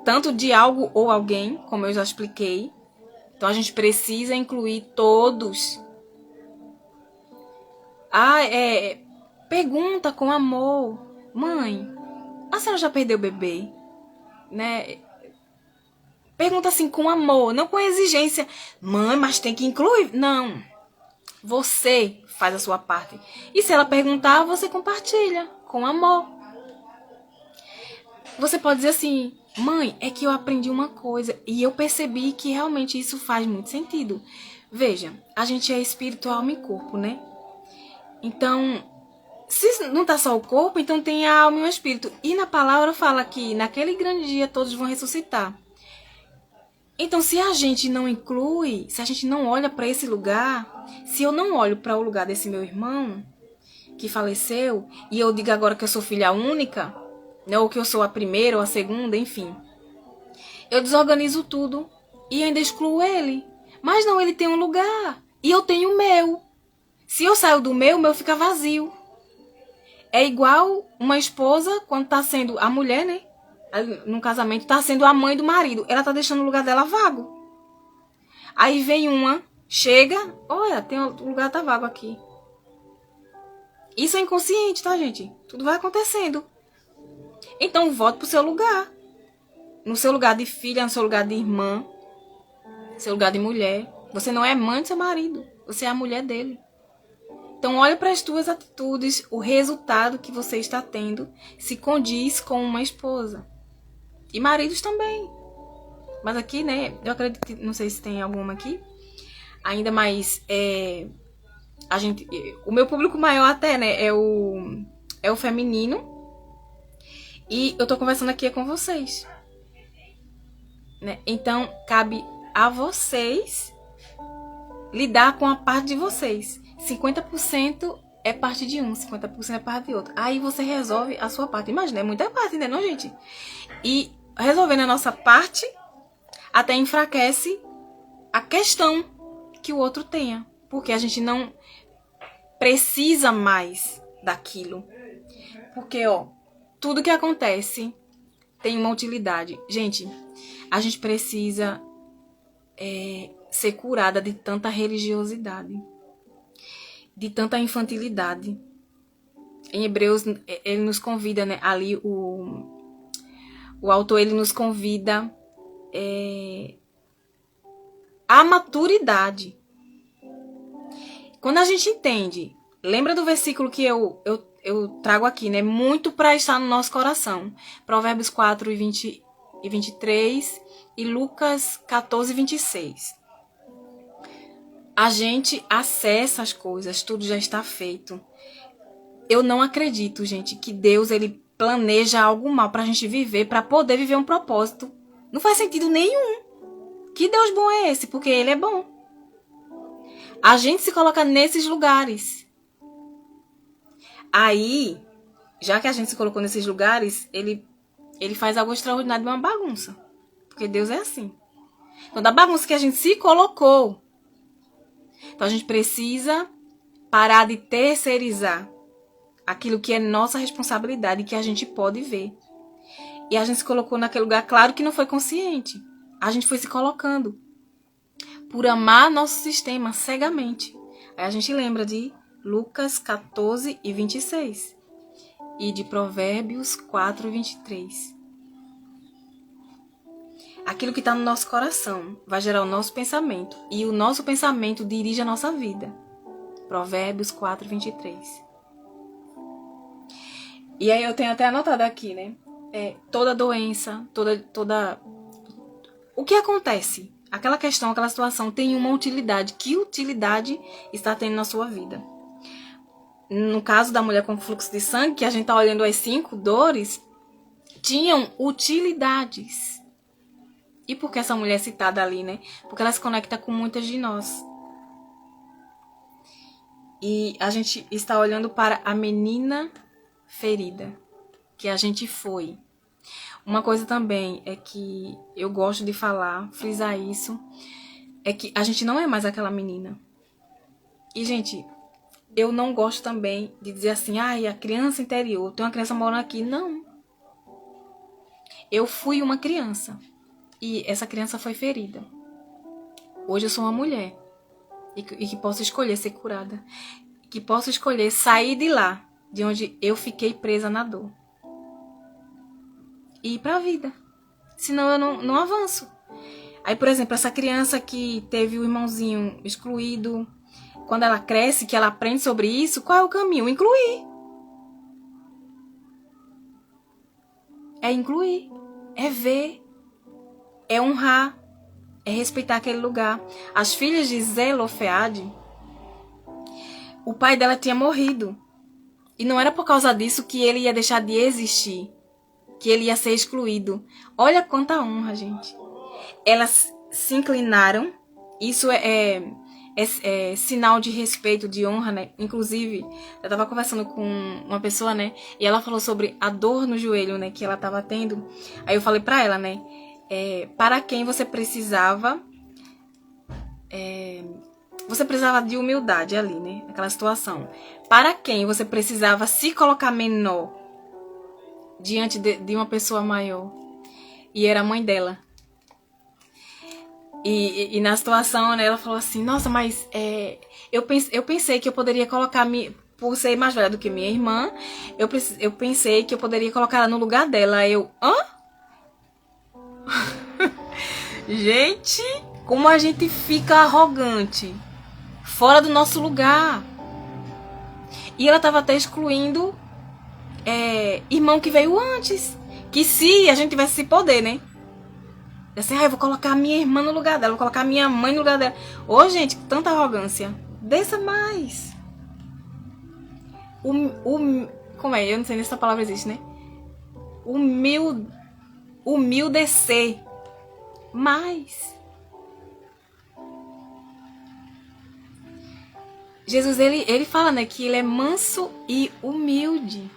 Tanto de algo ou alguém, como eu já expliquei. Então, a gente precisa incluir todos. Pergunta com amor. Mãe, a senhora já perdeu o bebê? Né? Pergunta assim com amor, não com exigência. Mãe, mas tem que incluir. Não. Você faz a sua parte. E se ela perguntar, você compartilha com amor. Você pode dizer assim, mãe, é que eu aprendi uma coisa e eu percebi que realmente isso faz muito sentido. Veja, a gente é espírito, alma e corpo, né? Então, se não tá só o corpo, então tem a alma e o espírito. E na palavra fala que naquele grande dia todos vão ressuscitar. Então, se a gente não inclui, se a gente não olha para esse lugar, se eu não olho para o lugar desse meu irmão que faleceu, e eu digo agora que eu sou filha única, né, ou que eu sou a primeira ou a segunda, enfim, eu desorganizo tudo e ainda excluo ele. Mas não, ele tem um lugar e eu tenho o meu. Se eu saio do meu fica vazio. É igual uma esposa quando tá sendo a mulher, né? No casamento, tá sendo a mãe do marido. Ela tá deixando o lugar dela vago. Aí vem uma, chega, olha, tem o lugar tá vago aqui. Isso é inconsciente, tá, gente? Tudo vai acontecendo. Então, volte pro seu lugar. No seu lugar de filha, no seu lugar de irmã, no seu lugar de mulher. Você não é mãe do seu marido, você é a mulher dele. Então, olhe para as tuas atitudes, o resultado que você está tendo se condiz com uma esposa. E maridos também. Mas aqui, né, eu acredito que, não sei se tem alguma aqui, ainda mais, o meu público maior até, né, é o feminino. E eu tô conversando aqui com vocês. Né? Então, cabe a vocês lidar com a parte de vocês. 50% é parte de um, 50% é parte de outro. Aí você resolve a sua parte. Imagina, é muita parte, né, não, gente? E resolvendo a nossa parte, até enfraquece a questão que o outro tenha. Porque a gente não precisa mais daquilo. Porque, ó, tudo que acontece tem uma utilidade. Gente, a gente precisa ser curada de tanta religiosidade, de tanta infantilidade. Em Hebreus, ele nos convida, né? Ali o autor, ele nos convida à maturidade. Quando a gente entende, lembra do versículo que eu eu trago aqui, né? Muito para estar no nosso coração. Provérbios 4 e 23 e Lucas 14 e 26. A gente acessa as coisas, tudo já está feito. Eu não acredito, gente, que Deus ele planeja algo mal pra gente viver, pra poder viver um propósito. Não faz sentido nenhum. Que Deus bom é esse? Porque ele é bom. A gente se coloca nesses lugares. Aí, já que a gente se colocou nesses lugares, ele faz algo extraordinário de uma bagunça. Porque Deus é assim. Então, da bagunça que a gente se colocou, então a gente precisa parar de terceirizar aquilo que é nossa responsabilidade, que a gente pode ver. E a gente se colocou naquele lugar, claro que não foi consciente. A gente foi se colocando por amar nosso sistema cegamente. Aí a gente lembra de Lucas 14 e 26 e de Provérbios 4 e 23. Aquilo que está no nosso coração vai gerar o nosso pensamento, e o nosso pensamento dirige a nossa vida. Provérbios 4 e 23. E aí eu tenho até anotado aqui, né? Toda doença, toda... O que acontece? Aquela questão, aquela situação tem uma utilidade. Que utilidade está tendo na sua vida? No caso da mulher com fluxo de sangue, que a gente tá olhando as 5 dores, tinham utilidades. E por que essa mulher é citada ali, né? Porque ela se conecta com muitas de nós. E a gente está olhando para a menina ferida que a gente foi. Uma coisa também é que eu gosto de falar, frisar isso, é que a gente não é mais aquela menina. E, gente, eu não gosto também de dizer assim, ai, a criança interior, tem uma criança morando aqui. Não. Eu fui uma criança e essa criança foi ferida. Hoje eu sou uma mulher e que posso escolher ser curada, que posso escolher sair de lá, de onde eu fiquei presa na dor, e ir para a vida. Senão eu não avanço. Aí, por exemplo, essa criança que teve o irmãozinho excluído, quando ela cresce, que ela aprende sobre isso, qual é o caminho? Incluir. É incluir. É ver. É honrar. É respeitar aquele lugar. As filhas de Zelofeade, o pai dela tinha morrido. E não era por causa disso que ele ia deixar de existir, que ele ia ser excluído. Olha quanta honra, gente. Elas se inclinaram. Isso é sinal de respeito, de honra, né? Inclusive, eu tava conversando com uma pessoa, né? E ela falou sobre a dor no joelho, né? Que ela tava tendo. Aí eu falei pra ela, né? Para quem você precisava... você precisava de humildade ali, né? Aquela situação. Para quem você precisava se colocar menor diante de uma pessoa maior. E era a mãe dela. E na situação, né, ela falou assim, nossa, mas eu pensei que eu poderia colocar, por ser mais velha do que minha irmã, eu pensei que eu poderia colocar ela no lugar dela. Hã? Gente, como a gente fica arrogante, fora do nosso lugar. E ela estava até excluindo irmão que veio antes. Que se a gente tivesse esse poder, né? Assim, eu vou colocar a minha irmã no lugar dela, vou colocar a minha mãe no lugar dela. Ô, gente, tanta arrogância. Desça mais. Como é? Eu não sei nem se essa palavra existe, né? Humildecer mais. Jesus, ele fala, né, que ele é manso e humilde.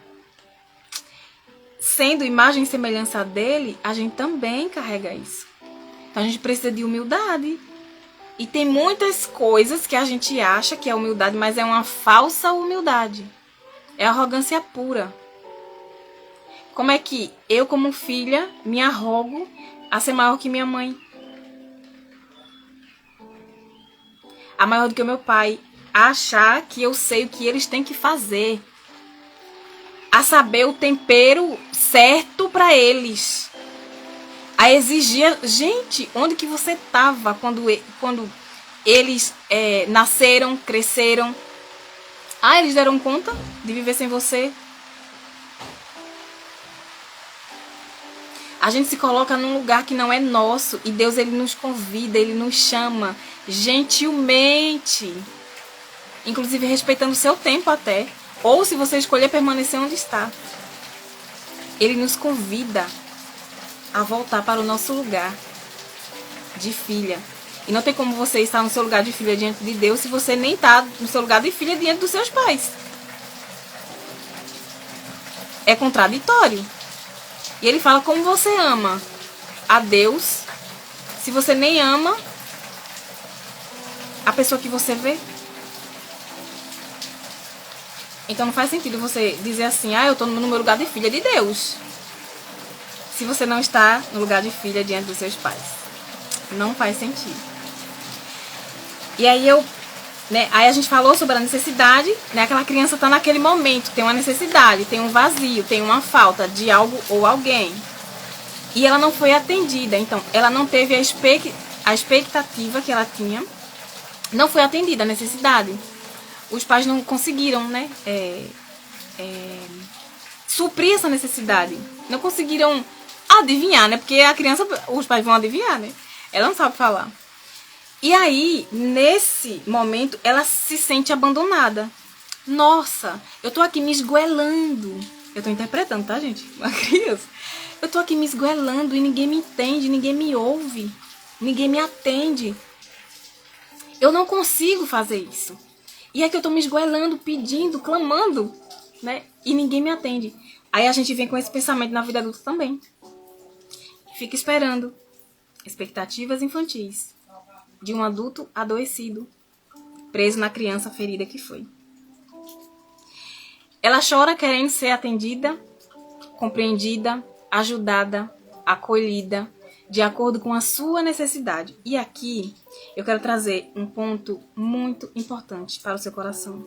Sendo imagem e semelhança dele, a gente também carrega isso. Então a gente precisa de humildade. E tem muitas coisas que a gente acha que é humildade, mas é uma falsa humildade. É arrogância pura. Como é que eu, como filha, me arrogo a ser maior que minha mãe? A maior do que o meu pai. A achar que eu sei o que eles têm que fazer. A saber o tempero certo para eles. A exigir... Gente, onde que você estava quando eles nasceram, cresceram? Ah, eles deram conta de viver sem você? A gente se coloca num lugar que não é nosso e Deus, ele nos convida, ele nos chama gentilmente, inclusive respeitando o seu tempo até, ou se você escolher permanecer onde está. Ele nos convida a voltar para o nosso lugar de filha. E não tem como você estar no seu lugar de filha diante de Deus se você nem está no seu lugar de filha diante dos seus pais. É contraditório. E ele fala: como você ama a Deus se você nem ama a pessoa que você vê? Então não faz sentido você dizer assim: ah, eu estou no meu lugar de filha de Deus, se você não está no lugar de filha diante dos seus pais. Não faz sentido. E aí aí a gente falou sobre a necessidade, né? Aquela criança está naquele momento, tem uma necessidade, tem um vazio, tem uma falta de algo ou alguém. E ela não foi atendida, então ela não teve a expectativa que ela tinha, não foi atendida a necessidade. Os pais não conseguiram, né, suprir essa necessidade. Não conseguiram adivinhar, né? Porque a criança, os pais vão adivinhar, né? Ela não sabe falar. E aí, nesse momento, ela se sente abandonada. Nossa, eu tô aqui me esgoelando. Eu tô interpretando, tá, gente? Uma criança. Eu tô aqui me esgoelando e ninguém me entende, ninguém me ouve, ninguém me atende. Eu não consigo fazer isso. E é que eu tô me esgoelando, pedindo, clamando, né? E ninguém me atende. Aí a gente vem com esse pensamento na vida adulta também. Fica esperando expectativas infantis de um adulto adoecido, preso na criança ferida que foi. Ela chora querendo ser atendida, compreendida, ajudada, acolhida, de acordo com a sua necessidade. E aqui eu quero trazer um ponto muito importante para o seu coração.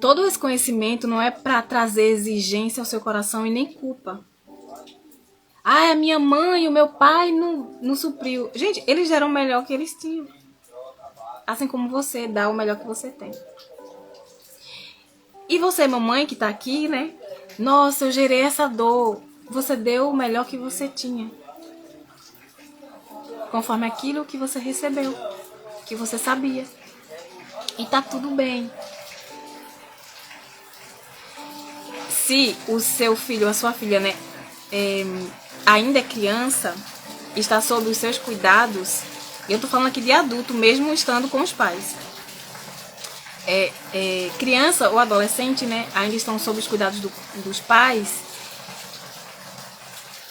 Todo esse conhecimento não é para trazer exigência ao seu coração e nem culpa. Ah, a minha mãe, o meu pai não supriu. Gente, eles deram o melhor que eles tinham. Assim como você dá o melhor que você tem. E você, mamãe, que tá aqui, né? Nossa, eu gerei essa dor. Você deu o melhor que você tinha. Conforme aquilo que você recebeu. Que você sabia. E tá tudo bem. Se o seu filho ou a sua filha, né? Ainda é criança, está sob os seus cuidados, eu tô falando aqui de adulto, mesmo estando com os pais. Criança ou adolescente, né, ainda estão sob os cuidados dos pais,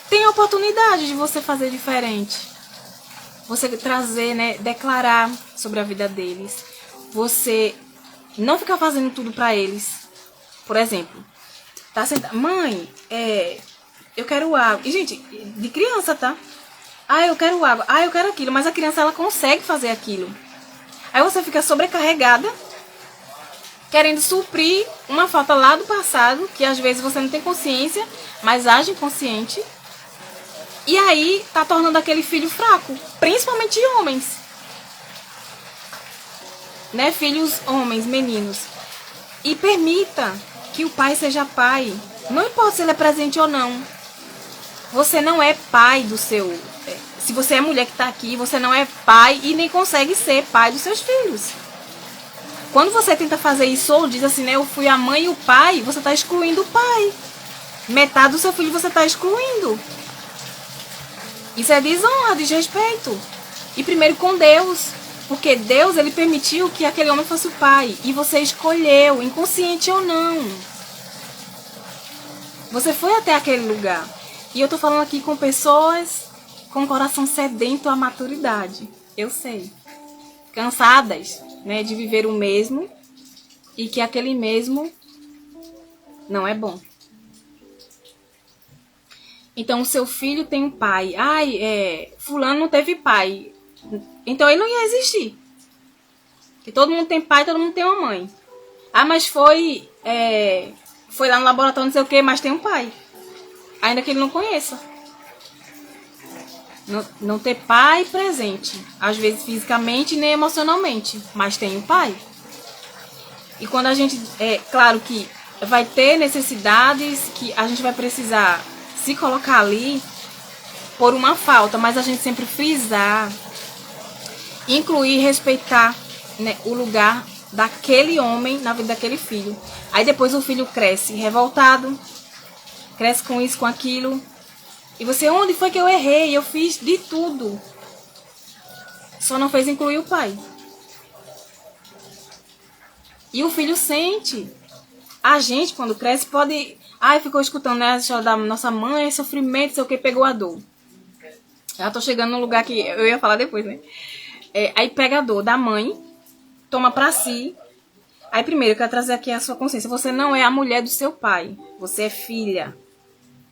tem a oportunidade de você fazer diferente. Você trazer, né, declarar sobre a vida deles. Você não ficar fazendo tudo pra eles. Por exemplo, tá sentado, mãe, eu quero água. E, gente, de criança, tá? Ah, eu quero água. Ah, eu quero aquilo. Mas a criança, ela consegue fazer aquilo. Aí você fica sobrecarregada, querendo suprir uma falta lá do passado, que às vezes você não tem consciência, mas age inconsciente. E aí, tá tornando aquele filho fraco. Principalmente homens. Né? Filhos homens, meninos. E permita que o pai seja pai. Não importa se ele é presente ou não. Você não é pai do seu... Se você é mulher que está aqui, você não é pai e nem consegue ser pai dos seus filhos. Quando você tenta fazer isso ou diz assim, né, eu fui a mãe e o pai, você está excluindo o pai. Metade do seu filho você está excluindo. Isso é desonra, desrespeito. E primeiro com Deus. Porque Deus, ele permitiu que aquele homem fosse o pai. E você escolheu, inconsciente ou não. Você foi até aquele lugar. E eu tô falando aqui com pessoas com coração sedento à maturidade. Eu sei. Cansadas, né, de viver o mesmo e que aquele mesmo não é bom. Então, o seu filho tem um pai. Ai, fulano não teve pai. Então, ele não ia existir. Porque todo mundo tem pai, todo mundo tem uma mãe. Ah, mas foi lá no laboratório, não sei o que, mas tem um pai. Ainda que ele não conheça. Não ter pai presente. Às vezes fisicamente nem emocionalmente. Mas tem um pai. E quando a gente... É claro que vai ter necessidades que a gente vai precisar se colocar ali por uma falta, mas a gente sempre frisar, incluir, respeitar, né, o lugar daquele homem na vida daquele filho. Aí depois o filho cresce revoltado, cresce com isso, com aquilo. E você, onde foi que eu errei? Eu fiz de tudo. Só não fez incluir o pai. E o filho sente. A gente, quando cresce, pode... Ai, ficou escutando, né, a história da nossa mãe, sofrimento, sei o que, pegou a dor. Já tô chegando num lugar que eu ia falar depois, né? Aí pega a dor da mãe, toma pra si. Aí primeiro eu quero trazer aqui a sua consciência. Você não é a mulher do seu pai. Você é filha.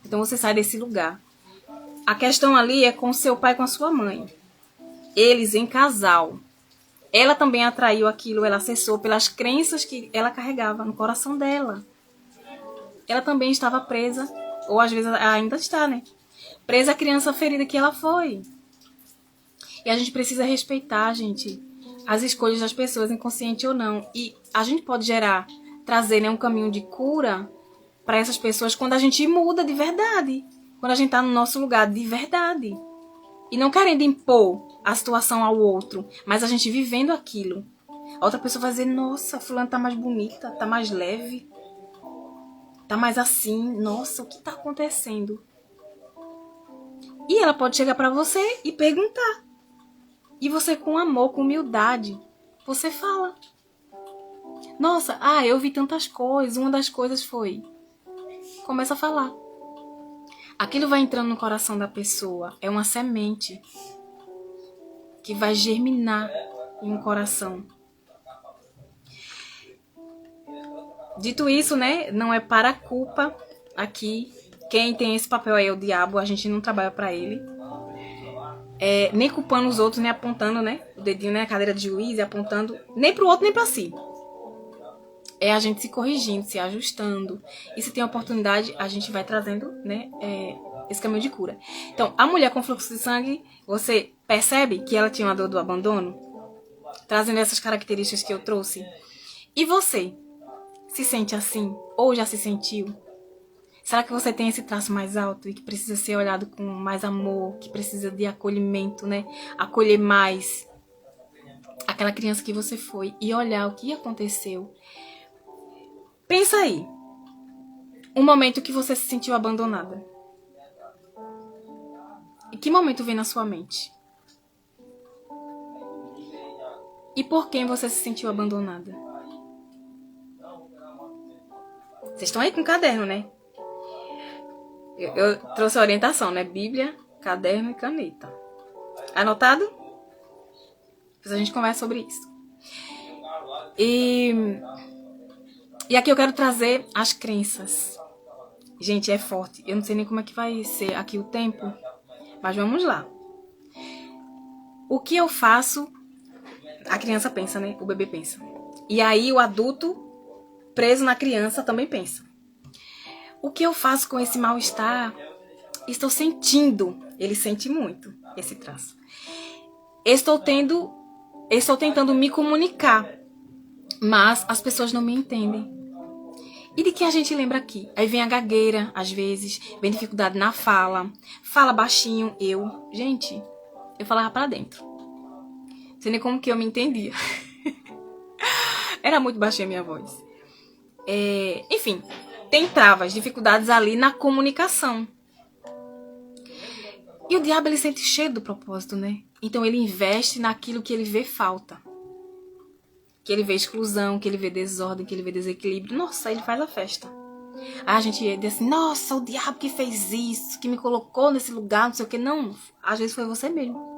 Então você sai desse lugar. A questão ali é com o seu pai e com a sua mãe. Eles em casal. Ela também atraiu aquilo, ela acessou pelas crenças que ela carregava no coração dela. Ela também estava presa, ou às vezes ainda está, né? Presa à criança ferida que ela foi. E a gente precisa respeitar, gente, as escolhas das pessoas, inconsciente ou não. E a gente pode trazer, né, um caminho de cura para essas pessoas quando a gente muda de verdade. Quando a gente está no nosso lugar de verdade. E não querendo impor a situação ao outro, mas a gente vivendo aquilo. A outra pessoa vai dizer, nossa, fulano tá mais bonita, tá mais leve, tá mais assim, nossa, o que tá acontecendo? E ela pode chegar pra você e perguntar. E você com amor, com humildade, você fala. Nossa, eu vi tantas coisas, uma das coisas foi... Começa a falar. Aquilo vai entrando no coração da pessoa, é uma semente que vai germinar em um coração. Dito isso, né, não é para a culpa aqui. Quem tem esse papel aí é o diabo, a gente não trabalha para ele. Nem culpando os outros, nem apontando, né, o dedinho na cadeira de juiz e apontando nem para o outro nem para si. É a gente se corrigindo, se ajustando. E se tem oportunidade, a gente vai trazendo, né, esse caminho de cura. Então, a mulher com fluxo de sangue, você percebe que ela tinha uma dor do abandono? Trazendo essas características que eu trouxe. E você? Se sente assim? Ou já se sentiu? Será que você tem esse traço mais alto e que precisa ser olhado com mais amor, que precisa de acolhimento, né? Acolher mais aquela criança que você foi e olhar o que aconteceu. Pensa aí. Um momento que você se sentiu abandonada. E que momento vem na sua mente? E por quem você se sentiu abandonada? Vocês estão aí com caderno, né? Eu trouxe a orientação, né? Bíblia, caderno e caneta. Anotado? Depois a gente conversa sobre isso. E aqui eu quero trazer as crenças. Gente, é forte. Eu não sei nem como é que vai ser aqui o tempo. Mas vamos lá. O que eu faço... A criança pensa, né? O bebê pensa. E aí o adulto, preso na criança, também pensa. O que eu faço com esse mal-estar? Estou sentindo. Ele sente muito esse traço. Estou tentando me comunicar, mas as pessoas não me entendem. E de que a gente lembra aqui? Aí vem a gagueira, às vezes, vem dificuldade na fala, fala baixinho, Gente, eu falava pra dentro. Não sei nem como que eu me entendia. Era muito baixinha a minha voz. Enfim, tem travas, dificuldades ali na comunicação. E o diabo, ele sente cheio do propósito, né? Então ele investe naquilo que ele vê falta. Que ele vê exclusão, que ele vê desordem, que ele vê desequilíbrio. Nossa, ele faz a festa. Aí a gente diz assim, nossa, o diabo que fez isso, que me colocou nesse lugar, não sei o que. Não, às vezes foi você mesmo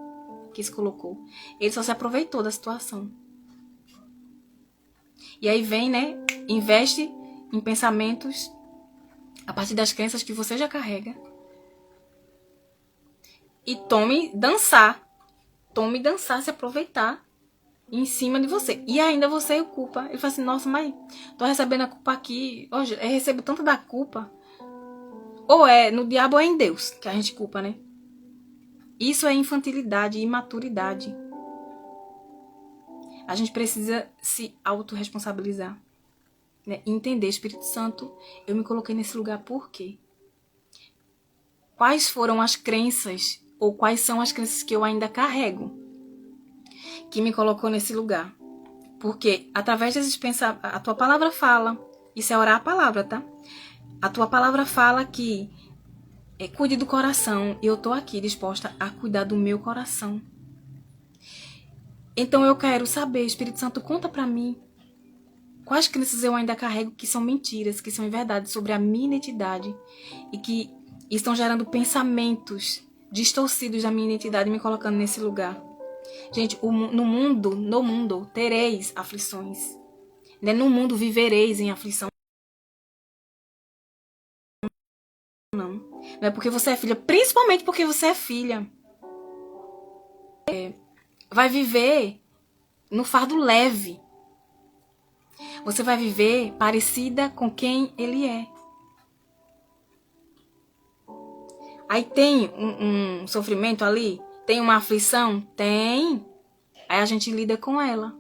que se colocou. Ele só se aproveitou da situação. E aí vem, né, investe em pensamentos a partir das crenças que você já carrega. E tome dançar, se aproveitar em cima de você. E ainda você o culpa. Ele fala assim, nossa, mas tô recebendo a culpa aqui. Hoje eu recebo tanto da culpa. Ou é no diabo ou é em Deus que a gente culpa, né? Isso é infantilidade e imaturidade. A gente precisa se autorresponsabilizar. né? Entender, Espírito Santo, eu me coloquei nesse lugar por quê? Quais foram as crenças, ou quais são as crenças que eu ainda carrego, que me colocou nesse lugar? Porque através desses pensamentos, a tua palavra fala, isso é orar a palavra, tá? A tua palavra fala que cuide do coração, e eu tô aqui disposta a cuidar do meu coração. Então eu quero saber, Espírito Santo, conta pra mim quais crenças eu ainda carrego que são mentiras, que são verdades sobre a minha identidade e que estão gerando pensamentos distorcidos da minha identidade, me colocando nesse lugar. Gente, no mundo tereis aflições. Né? No mundo vivereis em aflição. Não é porque você é filha, principalmente porque você é filha. Vai viver no fardo leve. Você vai viver parecida com quem ele é. Aí tem um sofrimento ali? Tem uma aflição? Tem. Aí a gente lida com ela.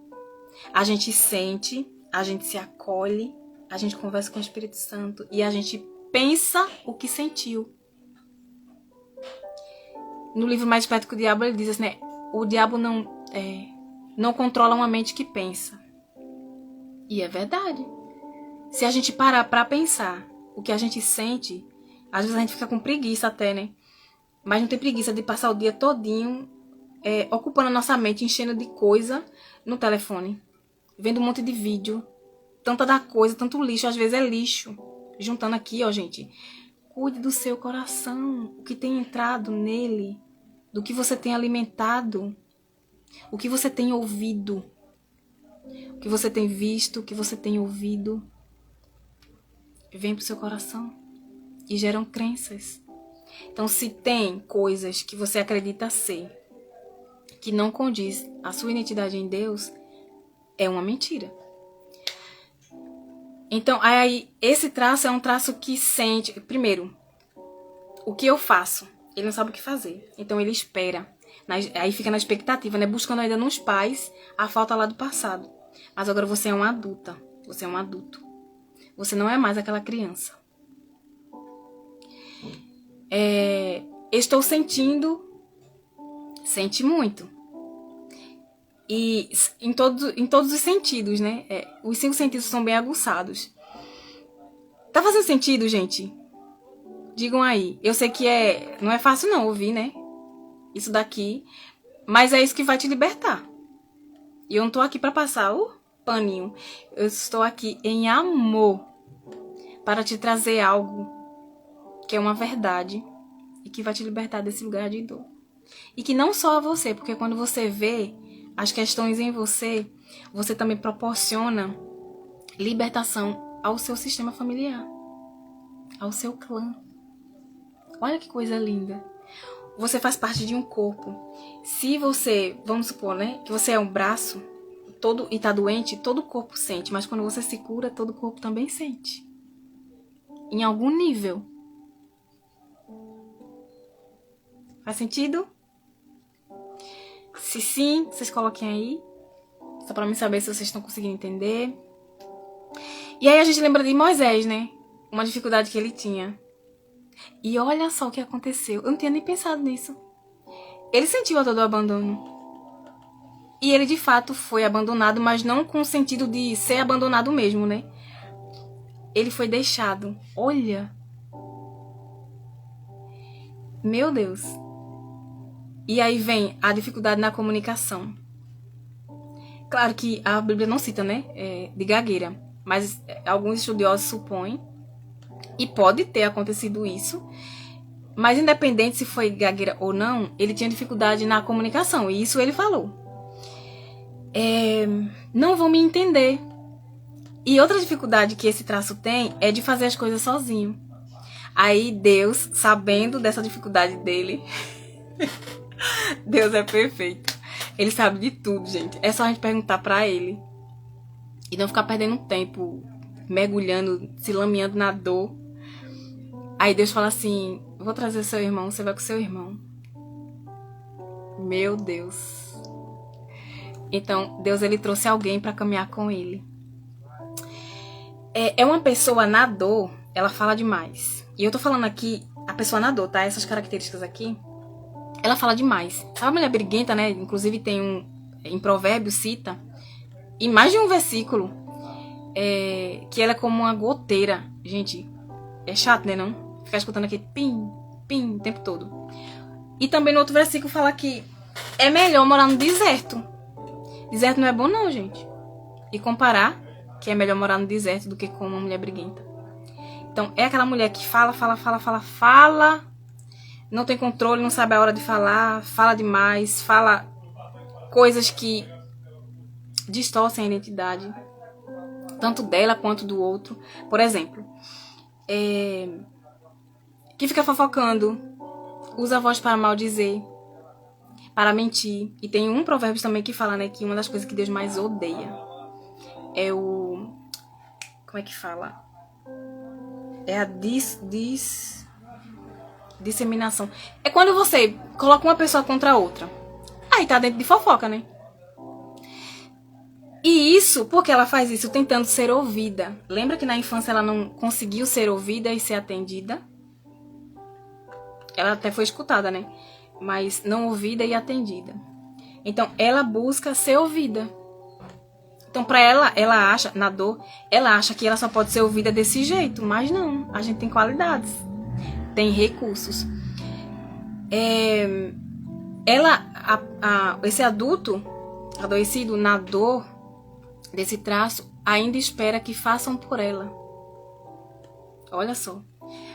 A gente sente, a gente se acolhe, a gente conversa com o Espírito Santo e a gente pensa o que sentiu. No livro Mais Esperto que o Diabo, ele diz assim, né? O diabo não controla uma mente que pensa. E é verdade. Se a gente parar pra pensar o que a gente sente, às vezes a gente fica com preguiça até, né? Mas não tem preguiça de passar o dia todinho ocupando a nossa mente, enchendo de coisa no telefone. Vendo um monte de vídeo. Tanta da coisa, tanto lixo. Às vezes é lixo. Juntando aqui, ó, gente. Cuide do seu coração. O que tem entrado nele. Do que você tem alimentado. O que você tem ouvido. O que você tem visto. O que você tem ouvido. Vem pro seu coração. E geram crenças. Então, se tem coisas que você acredita ser, que não condiz a sua identidade em Deus, é uma mentira. Então, aí, esse traço é um traço que sente... Primeiro, o que eu faço? Ele não sabe o que fazer. Então, ele espera. Aí fica na expectativa, né? Buscando ainda nos pais a falta lá do passado. Mas agora você é uma adulta. Você é um adulto. Você não é mais aquela criança. Estou sentindo... Sente muito. E em todos os sentidos, né? Os 5 sentidos são bem aguçados. Tá fazendo sentido, gente? Digam aí. Eu sei que não é fácil não ouvir, né? Isso daqui. Mas é isso que vai te libertar. E eu não tô aqui pra passar o paninho. Eu estou aqui em amor. Para te trazer algo que é uma verdade. E que vai te libertar desse lugar de dor. E que não só a você. Porque quando você vê as questões em você, você também proporciona libertação ao seu sistema familiar, ao seu clã. Olha que coisa linda. Você faz parte de um corpo. Se você, vamos supor, né, que você é um braço todo e tá doente, todo o corpo sente, mas quando você se cura, todo o corpo também sente. Em algum nível. Faz sentido? Se sim, vocês coloquem aí. Só pra mim saber se vocês estão conseguindo entender. E aí a gente lembra de Moisés, né? Uma dificuldade que ele tinha. E olha só o que aconteceu. Eu não tinha nem pensado nisso. Ele sentiu a dor do abandono. E ele de fato foi abandonado, mas não com o sentido de ser abandonado mesmo, né? Ele foi deixado. Olha. Meu Deus. E aí vem a dificuldade na comunicação. Claro que a Bíblia não cita, né? De gagueira. Mas alguns estudiosos supõem. E pode ter acontecido isso. Mas independente se foi gagueira ou não, ele tinha dificuldade na comunicação. E isso ele falou. Não vão me entender. E outra dificuldade que esse traço tem é de fazer as coisas sozinho. Aí Deus, sabendo dessa dificuldade dele... Deus é perfeito. Ele sabe de tudo, gente. É só a gente perguntar pra ele. E não ficar perdendo tempo, mergulhando, se lameando na dor. Aí Deus fala assim, vou trazer seu irmão, você vai com seu irmão. Meu Deus. Então, Deus, ele trouxe alguém pra caminhar com ele. É uma pessoa na dor, ela fala demais. E eu tô falando aqui, a pessoa na dor, tá? Essas características aqui, ela fala demais. Sabe a mulher briguenta, né? Inclusive tem em Provérbios cita, em mais de um versículo, que ela é como uma goteira. Gente, é chato, né, não? Ficar escutando aquele pim, pim, o tempo todo. E também no outro versículo fala que é melhor morar no deserto. Deserto não é bom não, gente. E comparar que é melhor morar no deserto do que com uma mulher briguenta. Então, é aquela mulher que fala, não tem controle, não sabe a hora de falar, fala demais, fala coisas que distorcem a identidade, tanto dela quanto do outro. Por exemplo, que fica fofocando, usa a voz para maldizer, para mentir. E tem um provérbio também que fala, né, que uma das coisas que Deus mais odeia é o... Como é que fala? É a disseminação. É quando você coloca uma pessoa contra a outra. Aí tá dentro de fofoca, né? E isso, porque ela faz isso tentando ser ouvida. Lembra que na infância ela não conseguiu ser ouvida e ser atendida? Ela até foi escutada, né? Mas não ouvida e atendida. Então, ela busca ser ouvida. Então, pra ela acha, na dor, ela acha que ela só pode ser ouvida desse jeito. Mas não, a gente tem qualidades. Tem recursos. Esse adulto adoecido na dor desse traço ainda espera que façam por ela. Olha só.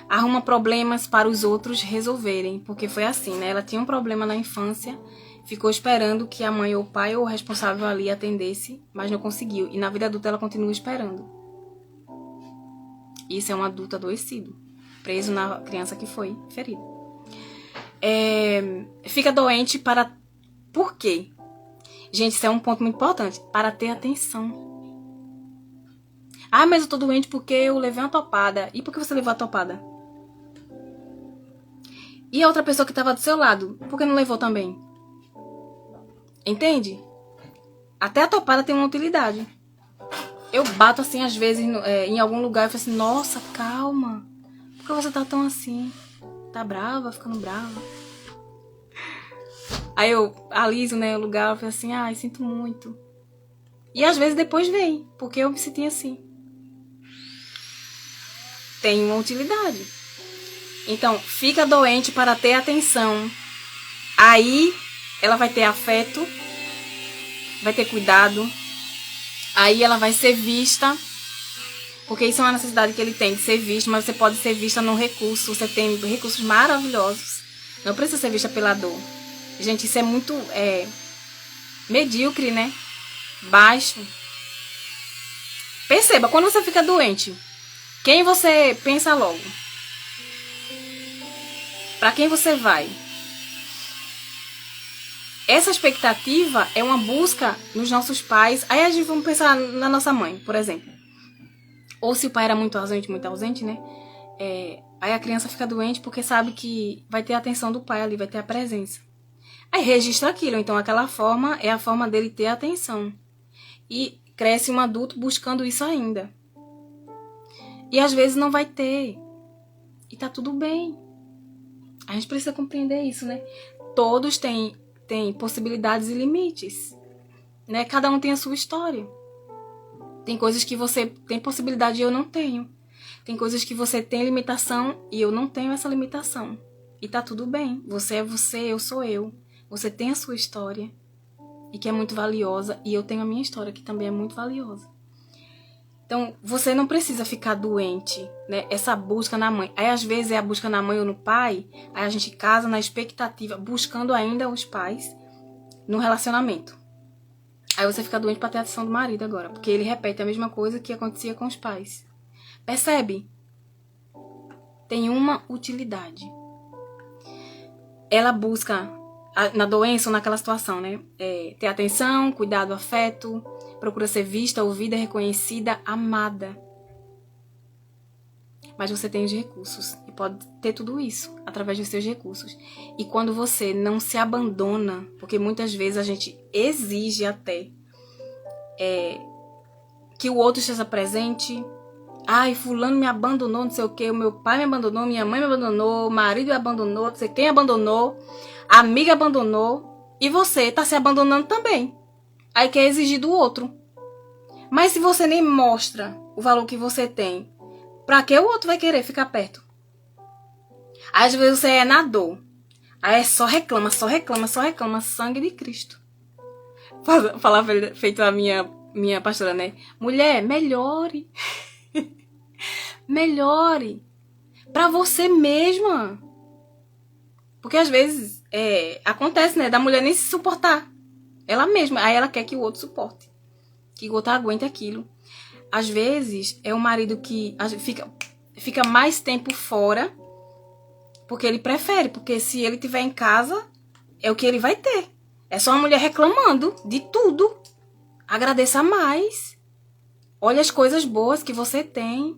Arruma problemas para os outros resolverem. Porque foi assim, né? Ela tinha um problema na infância, ficou esperando que a mãe ou o pai ou o responsável ali atendesse, mas não conseguiu. E na vida adulta ela continua esperando. Isso é um adulto adoecido, preso na criança que foi ferida. Fica doente para... Por quê? Gente, isso é um ponto muito importante. Para ter atenção. Ah, mas eu tô doente porque eu levei uma topada. E por que você levou a topada? E a outra pessoa que estava do seu lado, por que não levou também? Entende? Até a topada tem uma utilidade. Eu bato assim, às vezes, em algum lugar e falo assim, nossa, calma. Por que você tá tão assim? Tá brava, ficando brava? Aí eu aliso, né, o lugar, eu falo assim, ai, sinto muito. E às vezes depois vem, porque eu me senti assim. Tem uma utilidade. Então, fica doente para ter atenção. Aí, ela vai ter afeto, vai ter cuidado. Aí, ela vai ser vista, porque isso é uma necessidade que ele tem, de ser visto, mas você pode ser vista num recurso. Você tem recursos maravilhosos. Não precisa ser vista pela dor. Gente, isso é muito medíocre, né? Baixo. Perceba, quando você fica doente, quem você pensa logo? Para quem você vai? Essa expectativa é uma busca nos nossos pais. Aí a gente vamos pensar na nossa mãe, por exemplo. Ou se o pai era muito ausente, né? Aí a criança fica doente porque sabe que vai ter a atenção do pai ali, vai ter a presença. Aí registra aquilo, então aquela forma é a forma dele ter atenção. E cresce um adulto buscando isso ainda. E às vezes não vai ter. E tá tudo bem. A gente precisa compreender isso, né? Todos têm possibilidades e limites. Né? Cada um tem a sua história. Tem coisas que você tem possibilidade e eu não tenho. Tem coisas que você tem limitação e eu não tenho essa limitação. E tá tudo bem. Você é você, eu sou eu. Você tem a sua história e que é muito valiosa. E eu tenho a minha história que também é muito valiosa. Então, você não precisa ficar doente, né? Essa busca na mãe. Aí, às vezes, é a busca na mãe ou no pai. Aí, a gente casa na expectativa, buscando ainda os pais no relacionamento. Aí, você fica doente para ter a atenção do marido agora. Porque ele repete a mesma coisa que acontecia com os pais. Percebe? Tem uma utilidade. Ela busca, na doença ou naquela situação, né? Ter atenção, cuidado, afeto... Procura ser vista, ouvida, reconhecida, amada. Mas você tem os recursos. E pode ter tudo isso através dos seus recursos. E quando você não se abandona, porque muitas vezes a gente exige até que o outro esteja presente, Ai, fulano me abandonou, não sei o que, o meu pai me abandonou, minha mãe me abandonou, o marido me abandonou, não sei quem abandonou, a amiga abandonou, e você tá se abandonando também. Aí quer exigir do outro. Mas se você nem mostra o valor que você tem, pra que o outro vai querer ficar perto? Aí, às vezes você é na dor. Aí só reclama, sangue de Cristo. Falar feito a minha pastora, né? Mulher, melhore. Melhore. Pra você mesma. Porque às vezes acontece, né? Da mulher nem se suportar. Ela mesma. Aí ela quer que o outro suporte. Que o outro aguente aquilo. Às vezes é o marido que fica mais tempo fora. Porque ele prefere. Porque se ele estiver em casa, é o que ele vai ter. É só uma mulher reclamando de tudo. Agradeça mais. Olha as coisas boas que você tem.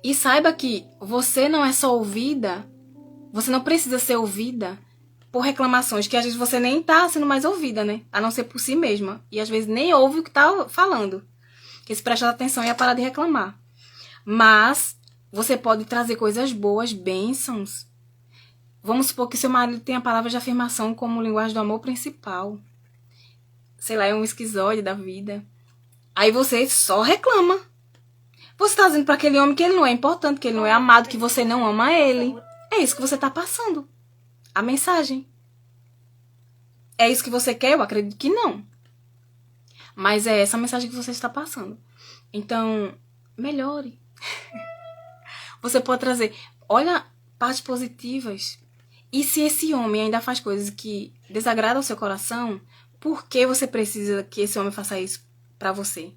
E saiba que você não é só ouvida. Você não precisa ser ouvida por reclamações, que às vezes você nem tá sendo mais ouvida, né? A não ser por si mesma. E às vezes nem ouve o que tá falando. Porque se prestar atenção ia parar de reclamar. Mas você pode trazer coisas boas, bênçãos. Vamos supor que seu marido tenha a palavra de afirmação como linguagem do amor principal. Sei lá, é um esquizoide da vida. Aí você só reclama. Você tá dizendo pra aquele homem que ele não é importante, que ele não é amado, que você não ama ele. É isso que você tá passando. A mensagem. É isso que você quer? Eu acredito que não. Mas é essa a mensagem que você está passando. Então, melhore. Você pode trazer, olha, partes positivas. E se esse homem ainda faz coisas que desagradam ao seu coração, por que você precisa que esse homem faça isso pra você?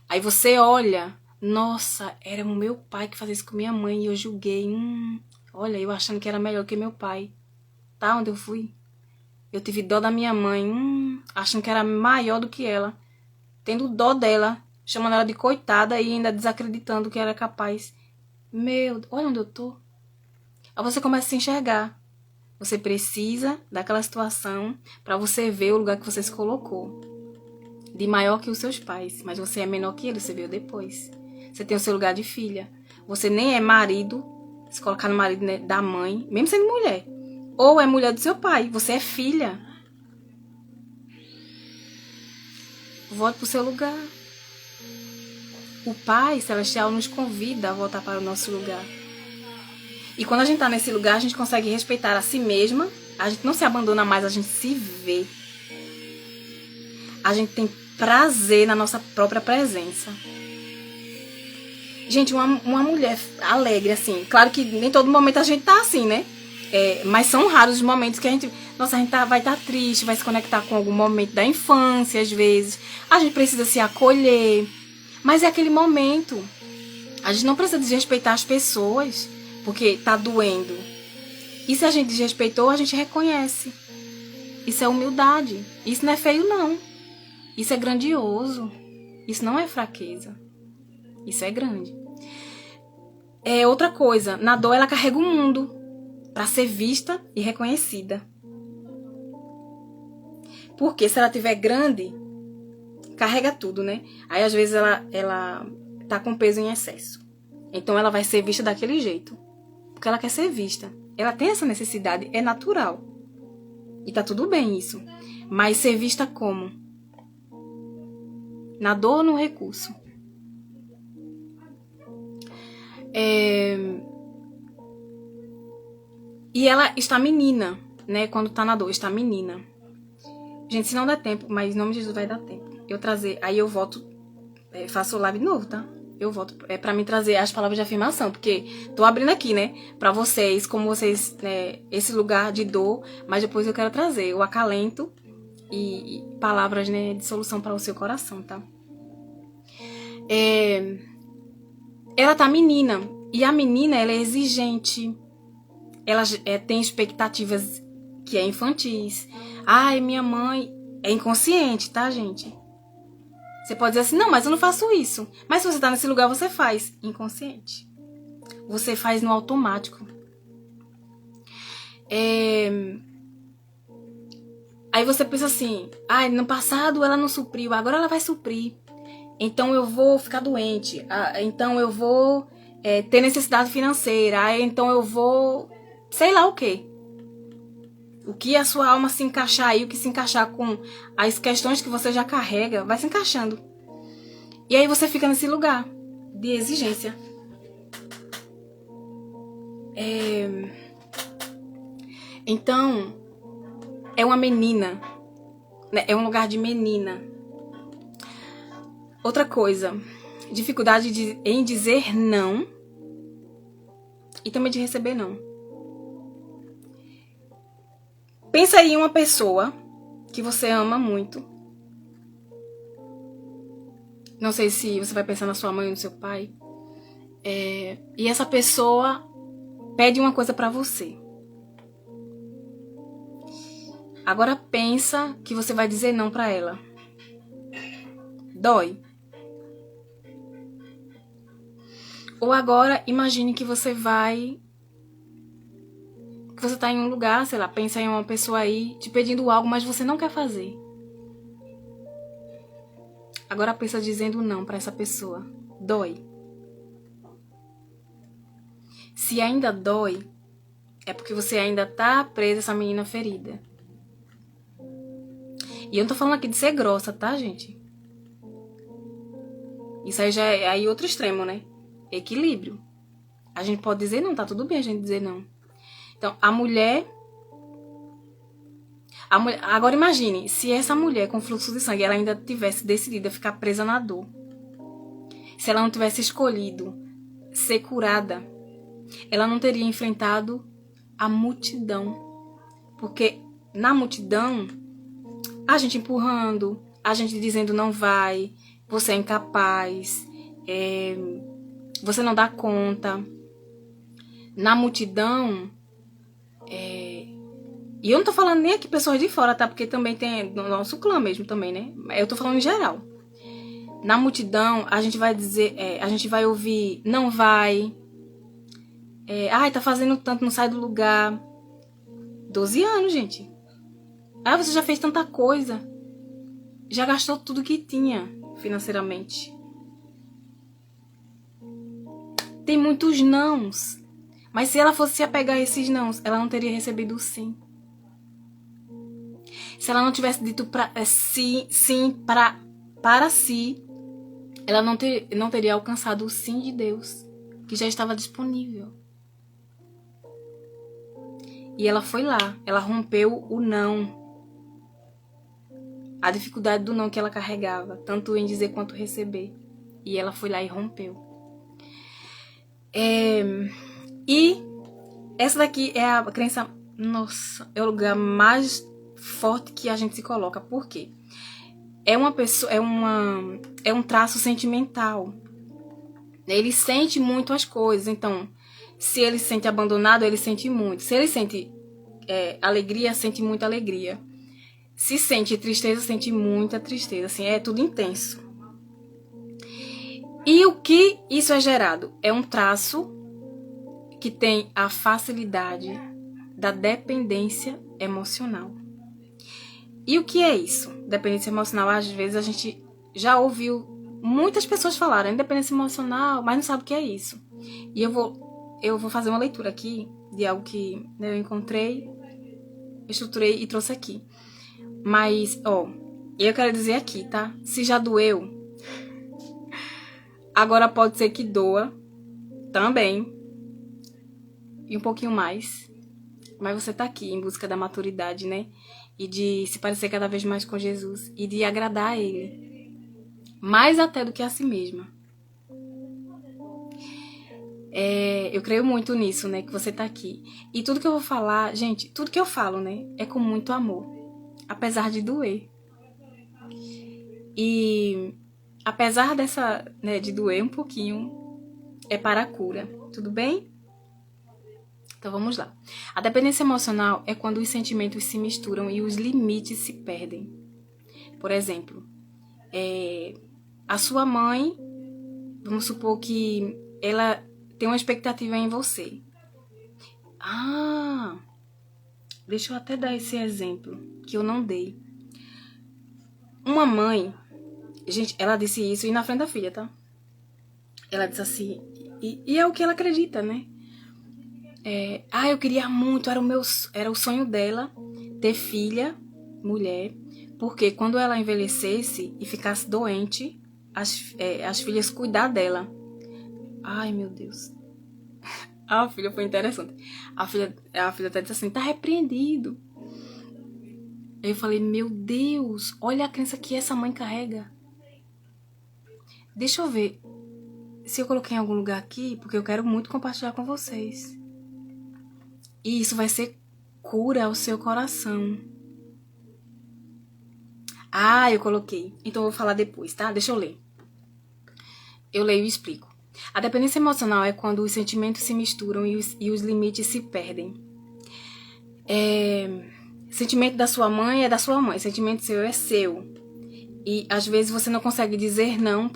Aí você olha, nossa, era o meu pai que fazia isso com minha mãe e eu julguei. Olha, eu achando que era melhor que meu pai. Tá onde eu fui? Eu tive dó da minha mãe, achando que era maior do que ela. Tendo dó dela, chamando ela de coitada e ainda desacreditando que era capaz. Olha onde eu tô. Aí você começa a se enxergar. Você precisa daquela situação para você ver o lugar que você se colocou. De maior que os seus pais, mas você é menor que eles, você veio depois. Você tem o seu lugar de filha. Você nem é marido, se colocar no marido, né, da mãe, mesmo sendo mulher. Ou é mulher do seu pai, você é filha. Volte pro seu lugar. O Pai Celestial nos convida a voltar para o nosso lugar. E quando a gente tá nesse lugar, a gente consegue respeitar a si mesma. A gente não se abandona mais, a gente se vê. A gente tem prazer na nossa própria presença. Gente, uma mulher alegre, assim. Claro que nem todo momento a gente tá assim, né? Mas são raros os momentos que a gente... Nossa, a gente vai estar triste, vai se conectar com algum momento da infância, às vezes. A gente precisa se acolher. Mas é aquele momento. A gente não precisa desrespeitar as pessoas, porque tá doendo. E se a gente desrespeitou, a gente reconhece. Isso é humildade. Isso não é feio, não. Isso é grandioso. Isso não é fraqueza. Isso é grande. Outra coisa. Na dor, ela carrega o mundo para ser vista e reconhecida. Porque se ela tiver grande, carrega tudo, né? Aí às vezes ela tá com peso em excesso. Então ela vai ser vista daquele jeito. Porque ela quer ser vista. Ela tem essa necessidade, é natural. E tá tudo bem isso. Mas ser vista como? Na dor ou no recurso? E ela está menina, né? Quando tá na dor, está menina. Gente, se não der tempo, mas em nome de Jesus vai dar tempo. Aí eu volto, faço live de novo, tá? Eu volto pra me trazer as palavras de afirmação, porque tô abrindo aqui, né? Pra vocês, como vocês, né, esse lugar de dor, mas depois eu quero trazer o acalento e palavras, né, de solução para o seu coração, tá? Ela tá menina, e a menina, ela é exigente, ela tem expectativas que é infantis. Ai, minha mãe é inconsciente, tá, gente? Você pode dizer assim, não, mas eu não faço isso. Mas se você tá nesse lugar, você faz inconsciente. Você faz no automático. Aí você pensa assim, no passado ela não supriu, agora ela vai suprir. então eu vou ficar doente, então eu vou ter necessidade financeira, então eu vou, sei lá o quê. O que a sua alma se encaixar aí, o que se encaixar com as questões que você já carrega, vai se encaixando. E aí você fica nesse lugar de exigência. Então, é uma menina, né? É um lugar de menina. Outra coisa, dificuldade em dizer não e também de receber não. Pensa aí em uma pessoa que você ama muito. Não sei se você vai pensar na sua mãe ou no seu pai. E essa pessoa pede uma coisa pra você. Agora pensa que você vai dizer não pra ela. Dói. Ou agora imagine que você tá em um lugar, sei lá, pensa em uma pessoa aí te pedindo algo, mas você não quer fazer. Agora pensa dizendo não pra essa pessoa. Dói. Se ainda dói, é porque você ainda tá presa a essa menina ferida. E eu não tô falando aqui de ser grossa, tá, gente? Isso aí já é aí outro extremo, né? Equilíbrio. A gente pode dizer não, tá tudo bem a gente dizer não. Então, a mulher... Agora imagine, se essa mulher com fluxo de sangue, ela ainda tivesse decidido a ficar presa na dor. Se ela não tivesse escolhido ser curada, ela não teria enfrentado a multidão. Porque na multidão, a gente empurrando, a gente dizendo não vai, você é incapaz, você não dá conta. Na multidão, e eu não tô falando nem aqui pessoas de fora, tá? Porque também tem no nosso clã mesmo também, né? Eu tô falando em geral. Na multidão, a gente vai dizer, a gente vai ouvir, não vai. Ai, tá fazendo tanto, não sai do lugar. 12 anos, gente. Ah, você já fez tanta coisa. Já gastou tudo que tinha financeiramente. Tem muitos nãos. Mas se ela fosse se apegar a esses nãos, ela não teria recebido o sim. Se ela não tivesse dito sim para si, ela não teria alcançado o sim de Deus, que já estava disponível. E ela foi lá, ela rompeu o não. A dificuldade do não que ela carregava, tanto em dizer quanto receber. E ela foi lá e rompeu. E essa daqui é a crença, nossa, é o lugar mais forte que a gente se coloca. Por quê? É uma pessoa, é um traço sentimental. Ele sente muito as coisas. Então, se ele se sente abandonado, ele sente muito. Se ele sente alegria, sente muita alegria. Se sente tristeza, sente muita tristeza. Assim, é tudo intenso. E o que isso é gerado? É um traço que tem a facilidade da dependência emocional. E o que é isso? Dependência emocional, às vezes a gente já ouviu muitas pessoas falarem independência emocional, mas não sabe o que é isso. E eu vou fazer uma leitura aqui de algo que eu encontrei, estruturei e trouxe aqui. Mas, eu quero dizer aqui, tá? Se já doeu, agora pode ser que doa também. E um pouquinho mais. Mas você tá aqui em busca da maturidade, né? E de se parecer cada vez mais com Jesus. E de agradar a Ele. Mais até do que a si mesma. Eu creio muito nisso, né? Que você tá aqui. E tudo que eu vou falar, gente, tudo que eu falo, né? É com muito amor. Apesar de doer. E apesar dessa, né, de doer um pouquinho, é para a cura. Tudo bem? Então vamos lá. A dependência emocional é quando os sentimentos se misturam e os limites se perdem. Por exemplo, a sua mãe, vamos supor que ela tem uma expectativa em você. Deixa eu até dar esse exemplo que eu não dei. Uma mãe, Gente, ela disse isso e na frente da filha, tá? Ela disse assim, e é o que ela acredita, né? Eu queria muito, era o sonho dela ter filha, mulher, porque quando ela envelhecesse e ficasse doente, as filhas cuidar dela. Ai, meu Deus. A filha foi interessante. A filha até disse assim, tá repreendido. Eu falei, meu Deus, olha a crença que essa mãe carrega. Deixa eu ver se eu coloquei em algum lugar aqui, porque eu quero muito compartilhar com vocês. E isso vai ser cura ao seu coração. Eu coloquei. Então eu vou falar depois, tá? Deixa eu ler. Eu leio e explico. A dependência emocional é quando os sentimentos se misturam e os limites se perdem. Sentimento da sua mãe é da sua mãe, sentimento seu é seu. E às vezes você não consegue dizer não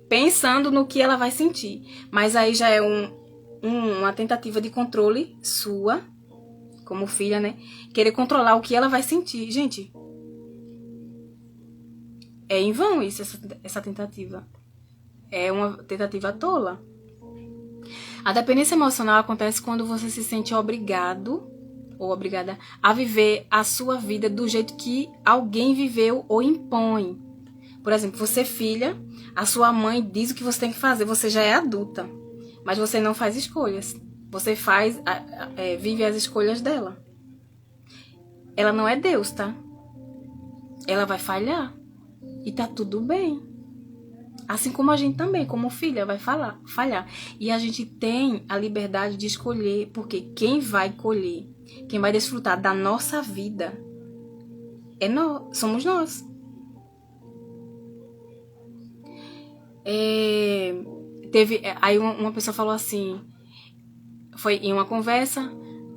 pensando no que ela vai sentir. Mas aí já é uma tentativa de controle sua, como filha, né? Querer controlar o que ela vai sentir. Gente, é em vão isso, essa tentativa. É uma tentativa tola. A dependência emocional acontece quando você se sente obrigado ou obrigada a viver a sua vida do jeito que alguém viveu ou impõe. Por exemplo, você é filha, a sua mãe diz o que você tem que fazer, você já é adulta, mas você não faz escolhas. Você vive as escolhas dela. Ela não é Deus, tá? Ela vai falhar. E tá tudo bem. Assim como a gente também, como filha, vai falhar. E a gente tem a liberdade de escolher, porque quem vai colher, quem vai desfrutar da nossa vida, somos nós. Aí uma pessoa falou assim, foi em uma conversa,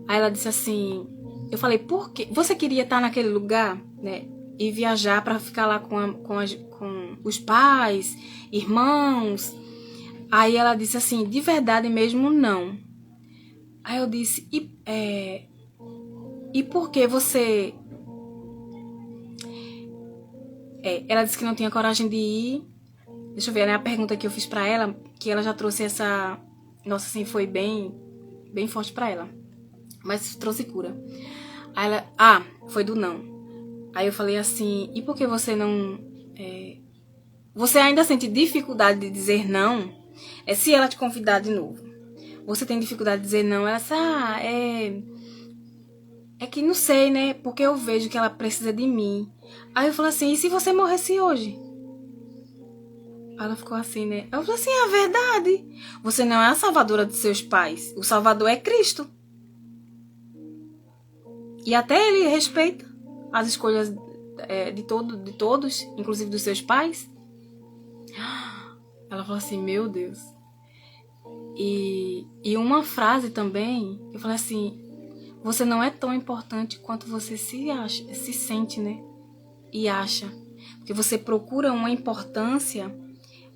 aí ela disse assim, eu falei, por quê? Você queria estar naquele lugar, né? E viajar para ficar lá com os pais, irmãos. Aí ela disse assim, de verdade mesmo, não. Aí eu disse, e por que você... ela disse que não tinha coragem de ir. Deixa eu ver, né? A pergunta que eu fiz pra ela, que ela já trouxe essa... Nossa, assim, foi bem forte pra ela. Mas trouxe cura. Aí ela... foi do não. Aí eu falei assim, e por que você não... Você ainda sente dificuldade de dizer não? Se ela te convidar de novo, você tem dificuldade de dizer não? Ela disse, é que não sei, né? Porque eu vejo que ela precisa de mim. Aí eu falei assim, e se você morresse hoje? Ela ficou assim, né? Eu falei assim, é verdade. Você não é a salvadora de seus pais. O salvador é Cristo. E até ele respeita as escolhas de todos, inclusive dos seus pais. Ela falou assim, meu Deus. E uma frase também, eu falei assim, você não é tão importante quanto você se sente, né? E acha. Porque você procura uma importância,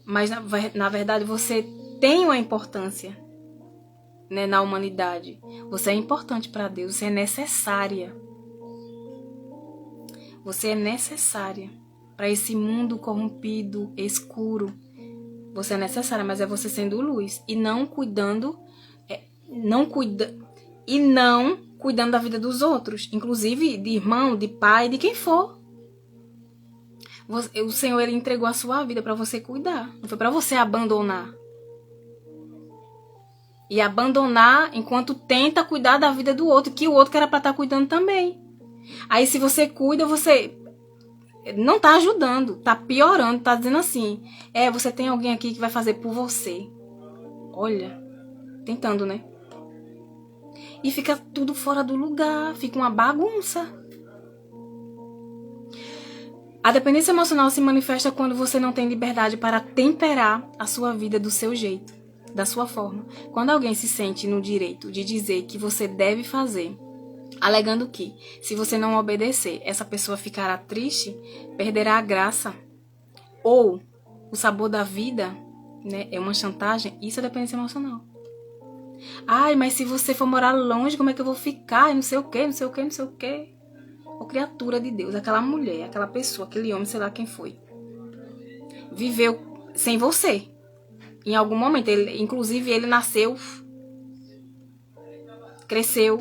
mas na verdade você tem uma importância, né, na humanidade. Você é importante para Deus, você é necessária. Você é necessária para esse mundo corrompido, escuro. Você é necessária, mas é você sendo luz e não cuidando da vida dos outros, inclusive de irmão, de pai, de quem for. O Senhor, ele entregou a sua vida para você cuidar, não foi para você abandonar. E abandonar enquanto tenta cuidar da vida do outro, que o outro que era para estar cuidando também. Aí se você cuida, você não tá ajudando, tá piorando, tá dizendo assim, você tem alguém aqui que vai fazer por você. Olha, tentando, né? E fica tudo fora do lugar, fica uma bagunça. A dependência emocional se manifesta quando você não tem liberdade para temperar a sua vida do seu jeito, da sua forma. Quando alguém se sente no direito de dizer que você deve fazer, alegando que, se você não obedecer, essa pessoa ficará triste, perderá a graça, ou o sabor da vida, né, é uma chantagem, isso é dependência emocional. Mas se você for morar longe, como é que eu vou ficar? Não sei o quê, não sei o quê, não sei o quê. Ô criatura de Deus, aquela mulher, aquela pessoa, aquele homem, sei lá quem foi. viveu sem você. Em algum momento, inclusive ele nasceu, cresceu,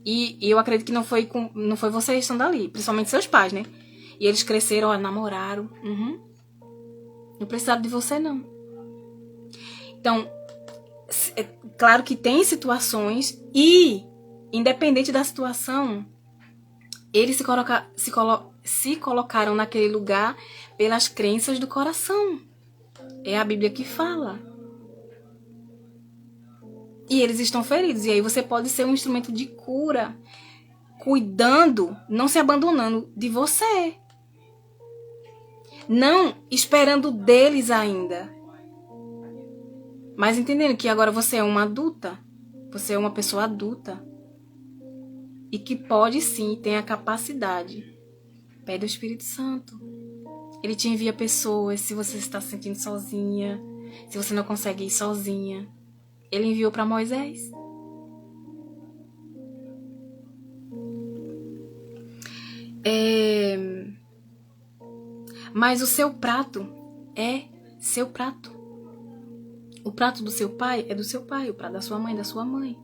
e eu acredito que não foi vocês estando ali, principalmente seus pais, né? E eles cresceram, namoraram. Não precisaram de você, não. Então, é claro que tem situações e, independente da situação, eles se colocaram naquele lugar pelas crenças do coração. É a Bíblia que fala. E eles estão feridos. E aí você pode ser um instrumento de cura, cuidando, não se abandonando de você. Não esperando deles ainda. Mas entendendo que agora você é uma adulta. Você é uma pessoa adulta. E que pode sim, tem a capacidade. Pede o Espírito Santo. Ele te envia pessoas se você está se sentindo sozinha. Se você não consegue ir sozinha. Ele enviou para Moisés. Mas o seu prato é seu prato. O prato do seu pai é do seu pai. O prato da sua mãe é da sua mãe.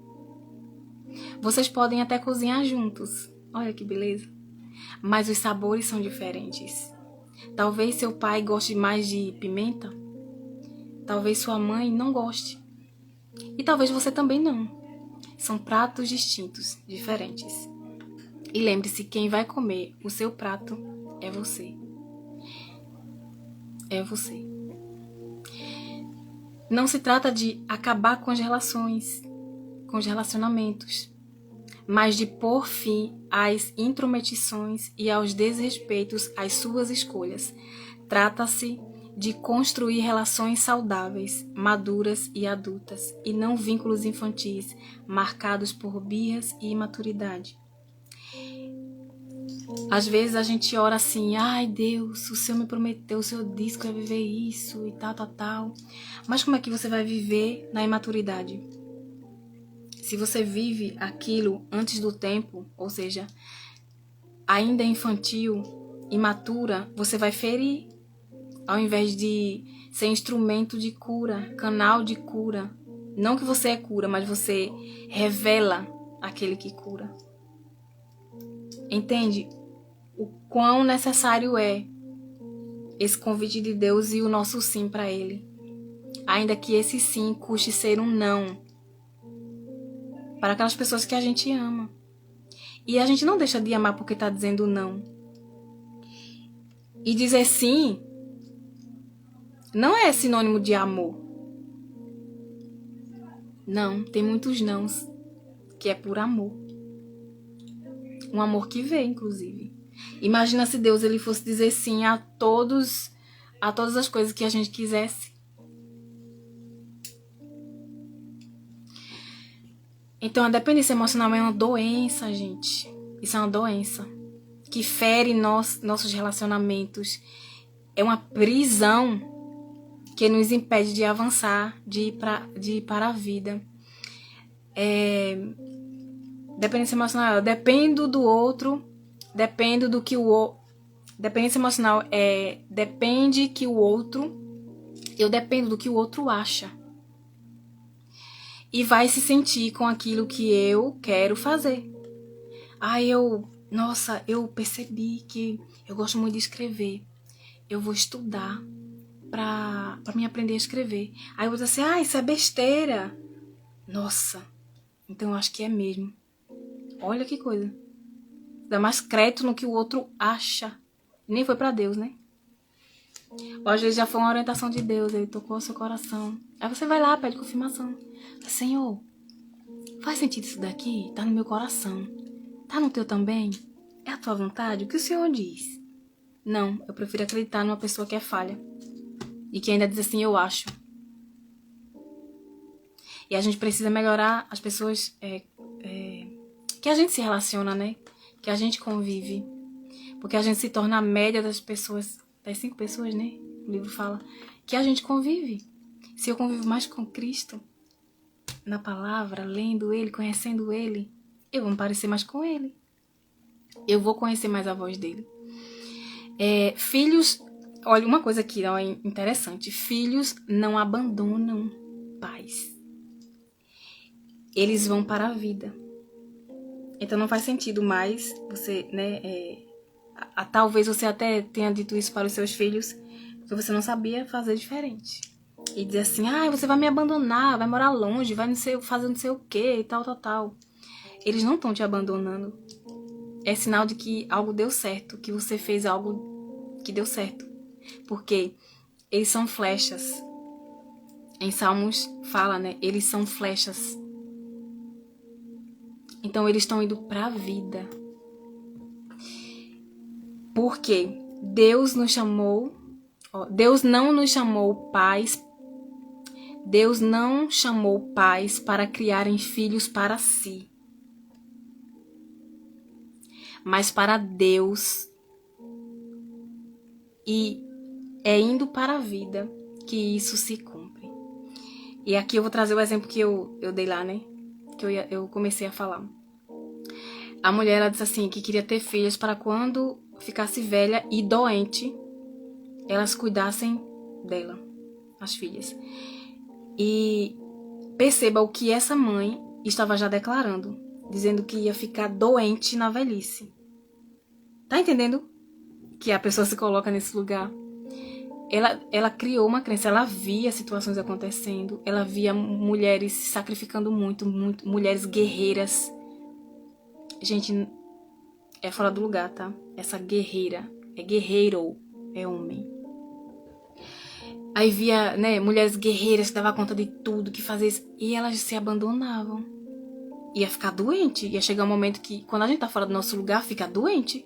Vocês podem até cozinhar juntos. Olha que beleza. Mas os sabores são diferentes. Talvez seu pai goste mais de pimenta. Talvez sua mãe não goste. E talvez você também não. São pratos distintos, diferentes. E lembre-se, quem vai comer o seu prato é você. É você. Não se trata de acabar com as relações, com os relacionamentos, mas de pôr fim às intrometições e aos desrespeitos às suas escolhas. Trata-se de construir relações saudáveis, maduras e adultas, e não vínculos infantis, marcados por birras e imaturidade. Às vezes a gente ora assim, ai Deus, o Senhor me prometeu, o Senhor disse que eu ia viver isso e tal. Mas como é que você vai viver na imaturidade? Se você vive aquilo antes do tempo, ou seja, ainda infantil, imatura, você vai ferir. Ao invés de ser instrumento de cura, canal de cura. Não que você é cura, mas você revela aquele que cura. Entende o quão necessário é esse convite de Deus e o nosso sim para Ele. Ainda que esse sim custe ser um não para aquelas pessoas que a gente ama. E a gente não deixa de amar porque está dizendo não. E dizer sim não é sinônimo de amor. Não, tem muitos nãos que é por amor. Um amor que vê, inclusive. Imagina se Deus ele fosse dizer sim a todas as coisas que a gente quisesse. Então, a dependência emocional é uma doença, gente. Isso é uma doença que fere nossos relacionamentos. É uma prisão que nos impede de avançar, de ir para a vida. Dependência emocional, eu dependo do outro, dependo do que o outro. Dependência emocional depende que o outro, eu dependo do que o outro acha. E vai se sentir com aquilo que eu quero fazer. Eu percebi que eu gosto muito de escrever. Eu vou estudar pra me aprender a escrever. Aí eu vou dizer assim, isso é besteira. Nossa, então eu acho que é mesmo. Olha que coisa. Dá mais crédito no que o outro acha. Nem foi pra Deus, né? Ou às vezes já foi uma orientação de Deus, ele tocou o seu coração. Aí você vai lá, pede confirmação. Senhor, faz sentido isso daqui? Tá no meu coração. Tá no teu também? É a tua vontade? O que o Senhor diz? Não, eu prefiro acreditar numa pessoa que é falha. E que ainda diz assim, eu acho. E a gente precisa melhorar as pessoas que a gente se relaciona, né? Que a gente convive. Porque a gente se torna a média das pessoas, das 5 pessoas, né? O livro fala que a gente convive. Se eu convivo mais com Cristo, na palavra, lendo Ele, conhecendo Ele, eu vou me parecer mais com Ele. Eu vou conhecer mais a voz dele. Filhos olha, uma coisa aqui ó, interessante. Filhos não abandonam pais. Eles vão para a vida. Então não faz sentido mais você, né? Talvez você até tenha dito isso para os seus filhos, porque você não sabia fazer diferente. E dizer assim, você vai me abandonar, vai morar longe, vai fazer não sei o que e tal. Eles não estão te abandonando. É sinal de que algo deu certo, que você fez algo que deu certo. Porque eles são flechas. Em Salmos fala, né? Eles são flechas. Então eles estão indo para a vida. Porque Deus nos chamou, Deus não nos chamou pais, Deus não chamou pais para criarem filhos para si, mas para Deus. E é indo para a vida que isso se cumpre. E aqui eu vou trazer o exemplo que eu dei lá, né? Que eu comecei a falar. A mulher, ela disse assim, que queria ter filhas para quando ficasse velha e doente, elas cuidassem dela, as filhas. E perceba o que essa mãe estava já declarando, dizendo que ia ficar doente na velhice. Tá entendendo? Que a pessoa se coloca nesse lugar. Ela criou uma crença, ela via situações acontecendo, ela via mulheres se sacrificando muito, mulheres guerreiras. Gente, é fora do lugar, tá? Essa guerreira, é guerreiro, é homem. Aí via, né, mulheres guerreiras que davam conta de tudo, que faziam isso, e elas se abandonavam. Ia ficar doente, ia chegar um momento que, quando a gente tá fora do nosso lugar, fica doente.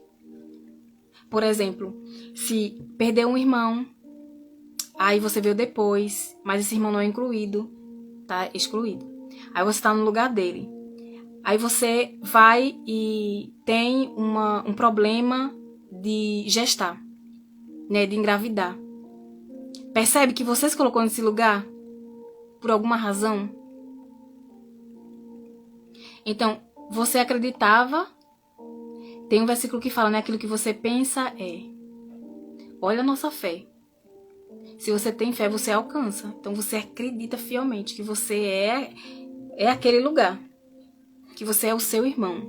Por exemplo, se perder um irmão, aí você veio depois, mas esse irmão não é incluído, tá excluído. Aí você tá no lugar dele. Aí você vai e tem um problema de gestar, né, de engravidar. Percebe que você se colocou nesse lugar por alguma razão? Então, você acreditava. Tem um versículo que fala, né? Aquilo que você pensa é. Olha a nossa fé. Se você tem fé, você alcança. Então, você acredita fielmente que você é aquele lugar. Que você é o seu irmão.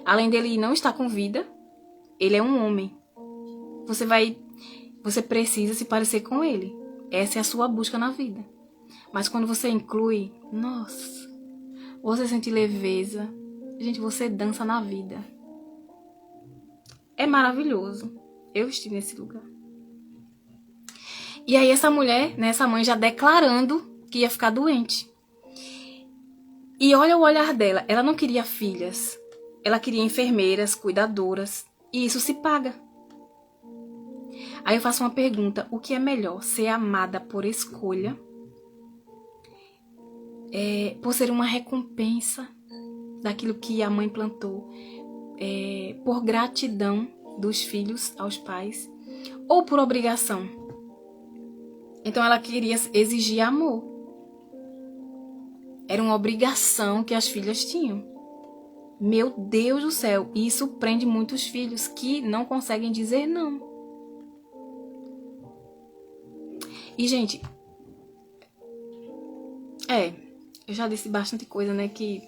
Além dele não estar com vida, ele é um homem. Você precisa se parecer com ele. Essa é a sua busca na vida. Mas quando você inclui, nossa, você sente leveza. Gente, você dança na vida. É maravilhoso. Eu estive nesse lugar. E aí essa mulher, né, essa mãe já declarando que ia ficar doente. E olha o olhar dela. Ela não queria filhas. Ela queria enfermeiras, cuidadoras. E isso se paga. Aí eu faço uma pergunta. O que é melhor? Ser amada por escolha? Por ser uma recompensa daquilo que a mãe plantou? Por gratidão dos filhos aos pais? Ou por obrigação? Então ela queria exigir amor. Era uma obrigação que as filhas tinham. Meu Deus do céu, isso prende muitos filhos que não conseguem dizer não. E, gente, eu já disse bastante coisa, né, que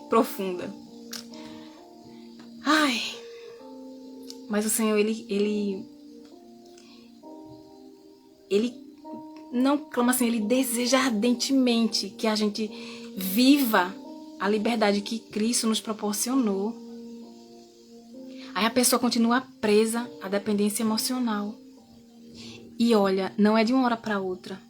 profunda. Ai, mas o Senhor, ele não clama assim, ele deseja ardentemente que a gente viva a liberdade que Cristo nos proporcionou. Aí a pessoa continua presa à dependência emocional. E olha, não é de uma hora para outra.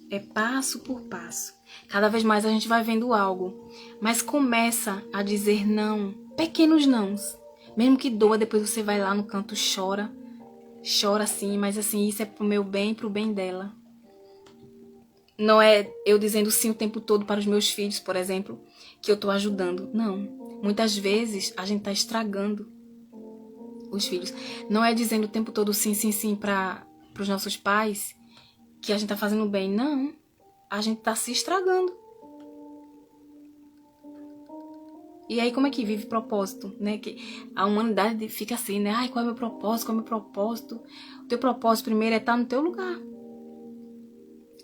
É passo por passo. Cada vez mais a gente vai vendo algo. Mas começa a dizer não. Pequenos nãos. Mesmo que doa, depois você vai lá no canto, chora. Chora sim, mas assim, isso é pro meu bem e pro bem dela. Não é eu dizendo sim o tempo todo para os meus filhos, por exemplo, que eu tô ajudando. Não. Muitas vezes a gente tá estragando os filhos. Não é dizendo o tempo todo sim para os nossos pais que a gente tá fazendo bem. Não. A gente tá se estragando. E aí como é que vive propósito, né? Que a humanidade fica assim, né? Ai, qual é o meu propósito? Qual é o meu propósito? O teu propósito primeiro é estar no teu lugar.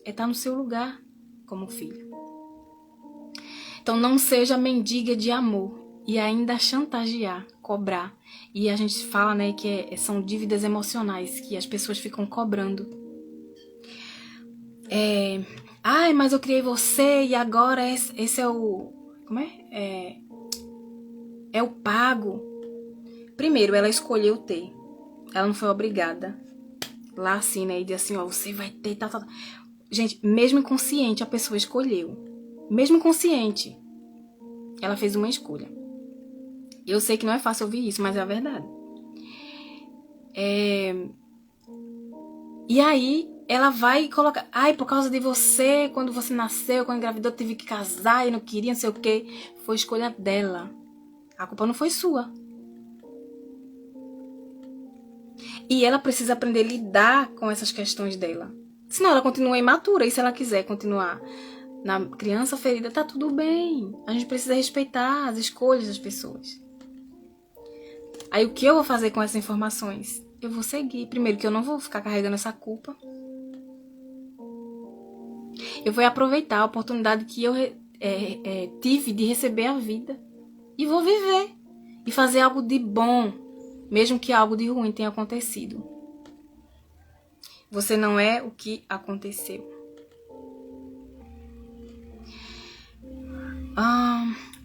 É estar no seu lugar como filho. Então não seja mendiga de amor e ainda chantagear, cobrar. E a gente fala, né, que são dívidas emocionais que as pessoas ficam cobrando. Ai, mas eu criei você e agora esse é o... Como é? É o pago. Primeiro, ela escolheu ter. Ela não foi obrigada. Lá assim, né? E diz assim, ó, você vai ter, tal, tal. Gente, mesmo inconsciente, a pessoa escolheu. Mesmo inconsciente, ela fez uma escolha. Eu sei que não é fácil ouvir isso, mas é a verdade. E aí, ela vai colocar... Ai, por causa de você, quando você nasceu, quando engravidou, teve que casar e não queria, não sei o quê. Foi escolha dela. A culpa não foi sua. E ela precisa aprender a lidar com essas questões dela. Senão ela continua imatura. E se ela quiser continuar na criança ferida, tá tudo bem. A gente precisa respeitar as escolhas das pessoas. Aí o que eu vou fazer com essas informações? Eu vou seguir. Primeiro que eu não vou ficar carregando essa culpa. Eu vou aproveitar a oportunidade que eu tive de receber a vida. E vou viver. E fazer algo de bom. Mesmo que algo de ruim tenha acontecido. Você não é o que aconteceu.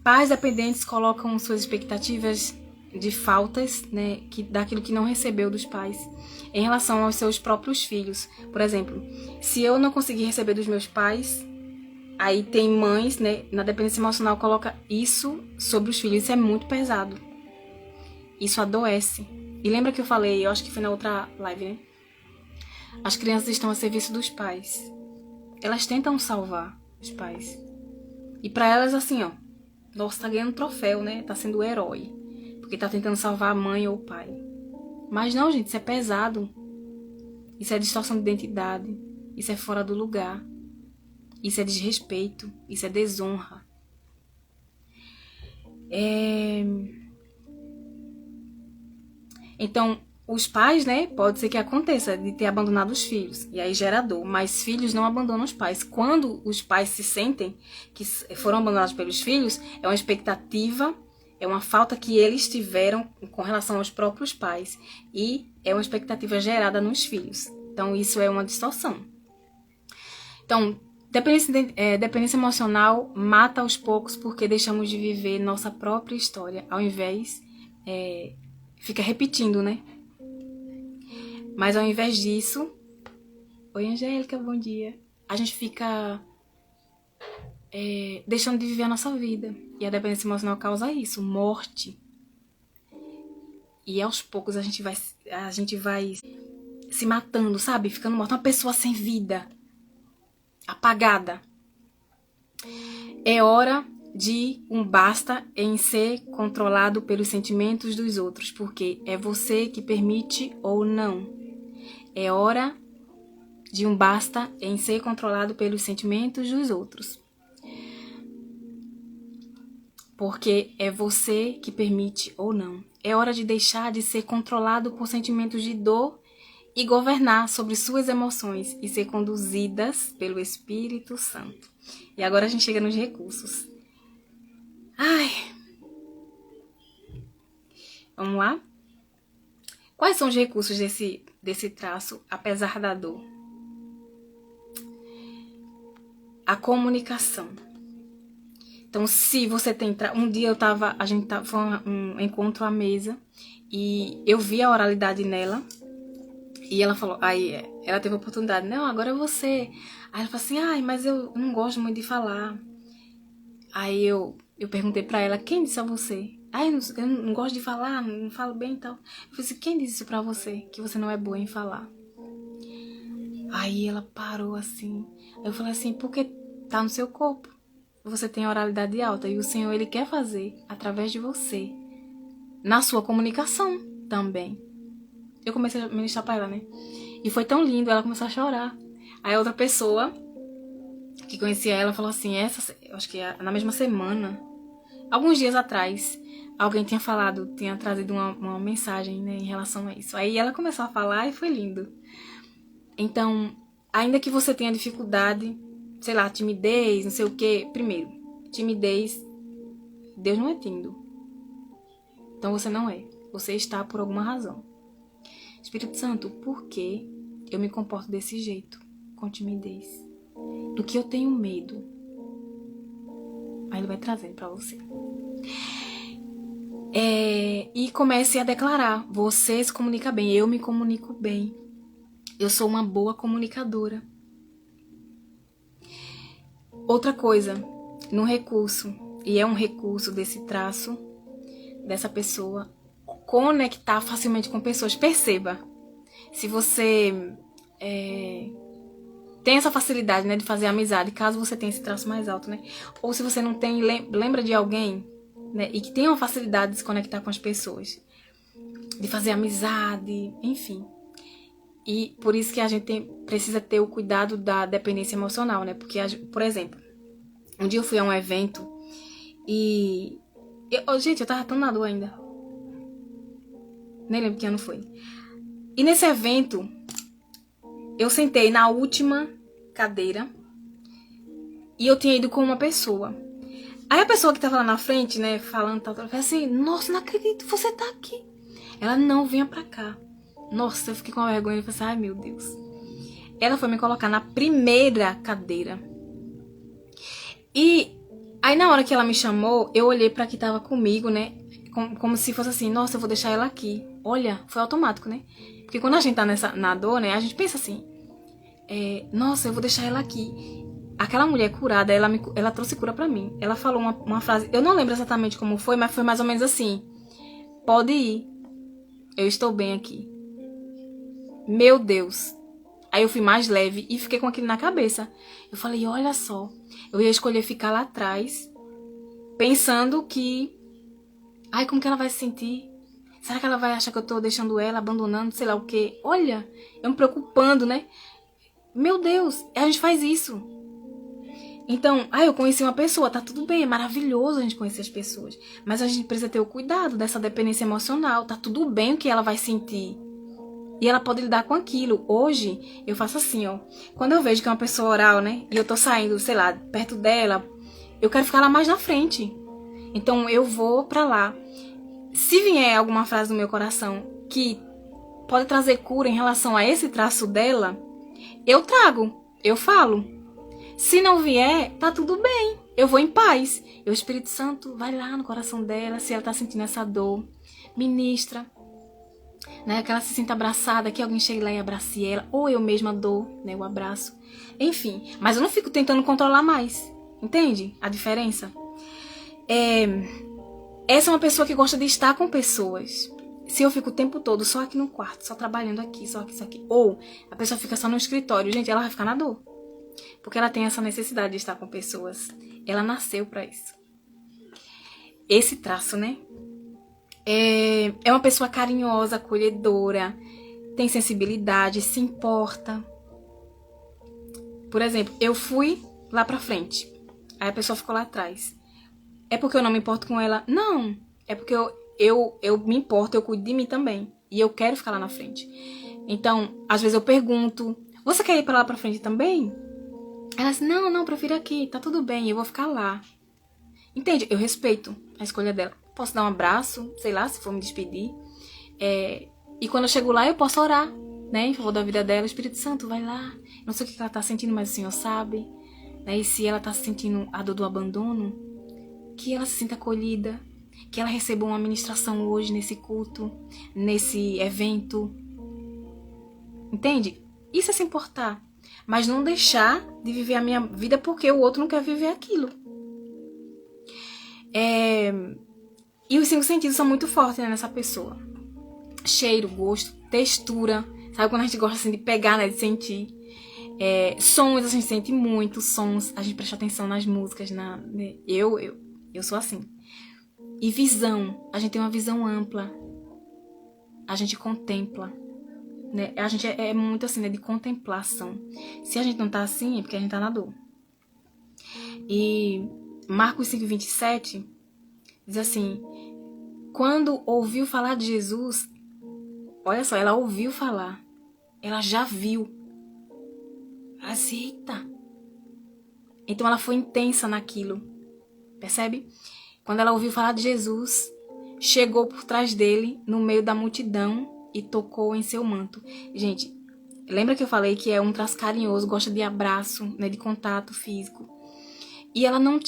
Pais dependentes colocam suas expectativas de faltas, né, daquilo que não recebeu dos pais, em relação aos seus próprios filhos. Por exemplo, se eu não conseguir receber dos meus pais, aí tem mães, né, na dependência emocional, coloca isso sobre os filhos. Isso é muito pesado. Isso adoece. E lembra que eu falei, eu acho que foi na outra live, né? As crianças estão a serviço dos pais. Elas tentam salvar os pais. E pra elas, assim, ó, nossa, tá ganhando troféu, né? Tá sendo o herói. Porque tá tentando salvar a mãe ou o pai. Mas não, gente, isso é pesado. Isso é distorção de identidade. Isso é fora do lugar. Isso é desrespeito. Isso é desonra. Então, os pais, né, pode ser que aconteça de ter abandonado os filhos, e aí gera dor, mas filhos não abandonam os pais. Quando os pais se sentem que foram abandonados pelos filhos, é uma expectativa, é uma falta que eles tiveram com relação aos próprios pais, e é uma expectativa gerada nos filhos. Então, isso é uma distorção. Então, dependência emocional mata aos poucos porque deixamos de viver nossa própria história, ao invés... fica repetindo, né? Mas ao invés disso... Oi, Angélica, bom dia. A gente fica deixando de viver a nossa vida. E a dependência emocional causa isso, morte. E aos poucos a gente vai se matando, sabe? Ficando morta. Uma pessoa sem vida. Apagada. É hora de um basta em ser controlado pelos sentimentos dos outros. Porque é você que permite ou não. É hora de um basta em ser controlado pelos sentimentos dos outros. Porque é você que permite ou não. É hora de deixar de ser controlado por sentimentos de dor e governar sobre suas emoções e ser conduzidas pelo Espírito Santo. E agora a gente chega nos recursos. Ai! Vamos lá? Quais são os recursos desse traço, apesar da dor? A comunicação. Então, se você tem... Um dia foi um encontro à mesa e eu vi a oralidade nela e ela falou... Aí ela teve a oportunidade, não, agora é você. Aí ela falou assim, ai, mas eu não gosto muito de falar. Aí eu perguntei pra ela, quem disse a você? Ai, eu não gosto de falar, não falo bem e tal. Eu falei assim, quem disse isso pra você? Que você não é boa em falar. Aí ela parou assim. Eu falei assim, porque tá no seu corpo. Você tem a oralidade alta e o Senhor, Ele quer fazer através de você. Na sua comunicação também. Eu comecei a ministrar pra ela, né? E foi tão lindo, ela começou a chorar. Aí outra pessoa que conhecia ela falou assim, eu acho que na mesma semana, alguns dias atrás, alguém tinha trazido uma mensagem, né, em relação a isso. Aí ela começou a falar e foi lindo. Então, ainda que você tenha dificuldade, sei lá, timidez, não sei o quê. Primeiro, timidez, Deus não é tímido. Então você não é. Você está por alguma razão. Espírito Santo, por que eu me comporto desse jeito, com timidez? Do que eu tenho medo? Aí ele vai trazendo pra você. E comece a declarar. Você se comunica bem, eu me comunico bem. Eu sou uma boa comunicadora. Outra coisa, no recurso, e é um recurso desse traço, dessa pessoa, conectar facilmente com pessoas. Perceba, se você tem essa facilidade, né, de fazer amizade, caso você tenha esse traço mais alto, né? Ou se você não tem, lembra de alguém, né, e que tem uma facilidade de se conectar com as pessoas, de fazer amizade, enfim. E por isso que a gente precisa ter o cuidado da dependência emocional, né? Porque, por exemplo, um dia eu fui a um evento e... gente, eu tava tão na dor ainda. Nem lembro que ano foi. E nesse evento, eu sentei na última cadeira e eu tinha ido com uma pessoa. Aí a pessoa que tava lá na frente, né, falando, ela falou assim, nossa, não acredito, você tá aqui. Ela, não, venha pra cá. Nossa, eu fiquei com vergonha e falei assim, ai meu Deus. Ela foi me colocar na primeira cadeira. E aí na hora que ela me chamou, eu olhei pra quem tava comigo, né, como se fosse assim, nossa, eu vou deixar ela aqui. Olha, foi automático, né? Porque quando a gente tá na dor, né, a gente pensa assim, nossa, eu vou deixar ela aqui. Aquela mulher curada, ela trouxe cura pra mim. Ela falou uma frase, eu não lembro exatamente como foi, mas foi mais ou menos assim, pode ir, eu estou bem aqui. Meu Deus. Aí eu fui mais leve e fiquei com aquilo na cabeça. Eu falei, olha só, eu ia escolher ficar lá atrás, pensando que, ai, como que ela vai se sentir? Será que ela vai achar que eu tô deixando ela, abandonando, sei lá o quê? Olha, eu me preocupando, né? Meu Deus, a gente faz isso. Então, eu conheci uma pessoa, tá tudo bem, é maravilhoso a gente conhecer as pessoas. Mas a gente precisa ter o cuidado dessa dependência emocional, tá tudo bem o que ela vai sentir. E ela pode lidar com aquilo. Hoje, eu faço assim, ó. Quando eu vejo que é uma pessoa oral, né? E eu tô saindo, sei lá, perto dela, eu quero ficar lá mais na frente. Então, eu vou pra lá. Se vier alguma frase no meu coração que pode trazer cura em relação a esse traço dela, eu trago, eu falo. Se não vier, tá tudo bem. Eu vou em paz. E o Espírito Santo vai lá no coração dela, se ela tá sentindo essa dor, ministra. Né, que ela se sinta abraçada, que alguém chegue lá e abrace ela, ou eu mesma dou, né, o abraço. Enfim, mas eu não fico tentando controlar mais. Entende a diferença? Essa é uma pessoa que gosta de estar com pessoas. Se eu fico o tempo todo só aqui no quarto, só trabalhando aqui, só aqui, isso aqui, ou a pessoa fica só no escritório, gente, ela vai ficar na dor. Porque ela tem essa necessidade de estar com pessoas. Ela nasceu pra isso. Esse traço, né? É uma pessoa carinhosa, acolhedora, tem sensibilidade, se importa. Por exemplo, eu fui lá pra frente, aí a pessoa ficou lá atrás. É porque eu não me importo com ela? Não, é porque eu me importo, eu cuido de mim também. E eu quero ficar lá na frente. Então, às vezes eu pergunto, você quer ir pra lá pra frente também? Ela diz, não, prefiro aqui, tá tudo bem, eu vou ficar lá. Entende? Eu respeito a escolha dela. Posso dar um abraço, sei lá, se for me despedir. E quando eu chego lá, eu posso orar, né? Em favor da vida dela. Espírito Santo, vai lá. Não sei o que ela tá sentindo, mas o Senhor sabe. Né? E se ela tá sentindo a dor do abandono, que ela se sinta acolhida. Que ela receba uma ministração hoje nesse culto, nesse evento. Entende? Isso é se importar. Mas não deixar de viver a minha vida porque o outro não quer viver aquilo. E os 5 sentidos são muito fortes, né, nessa pessoa. Cheiro, gosto, textura. Sabe quando a gente gosta assim, de pegar, né, de sentir. Sons, a gente sente muito sons. A gente presta atenção nas músicas. Eu sou assim. E visão. A gente tem uma visão ampla. A gente contempla. Né? A gente é muito assim, né, de contemplação. Se a gente não tá assim, é porque a gente tá na dor. E Marcos 5:27 Diz assim, quando ouviu falar de Jesus, olha só, ela ouviu falar, ela já viu. Ela disse, eita. Então ela foi intensa naquilo, percebe? Quando ela ouviu falar de Jesus, chegou por trás dele, no meio da multidão, e tocou em seu manto. Gente, lembra que eu falei que é um traço carinhoso, gosta de abraço, né, de contato físico. E ela não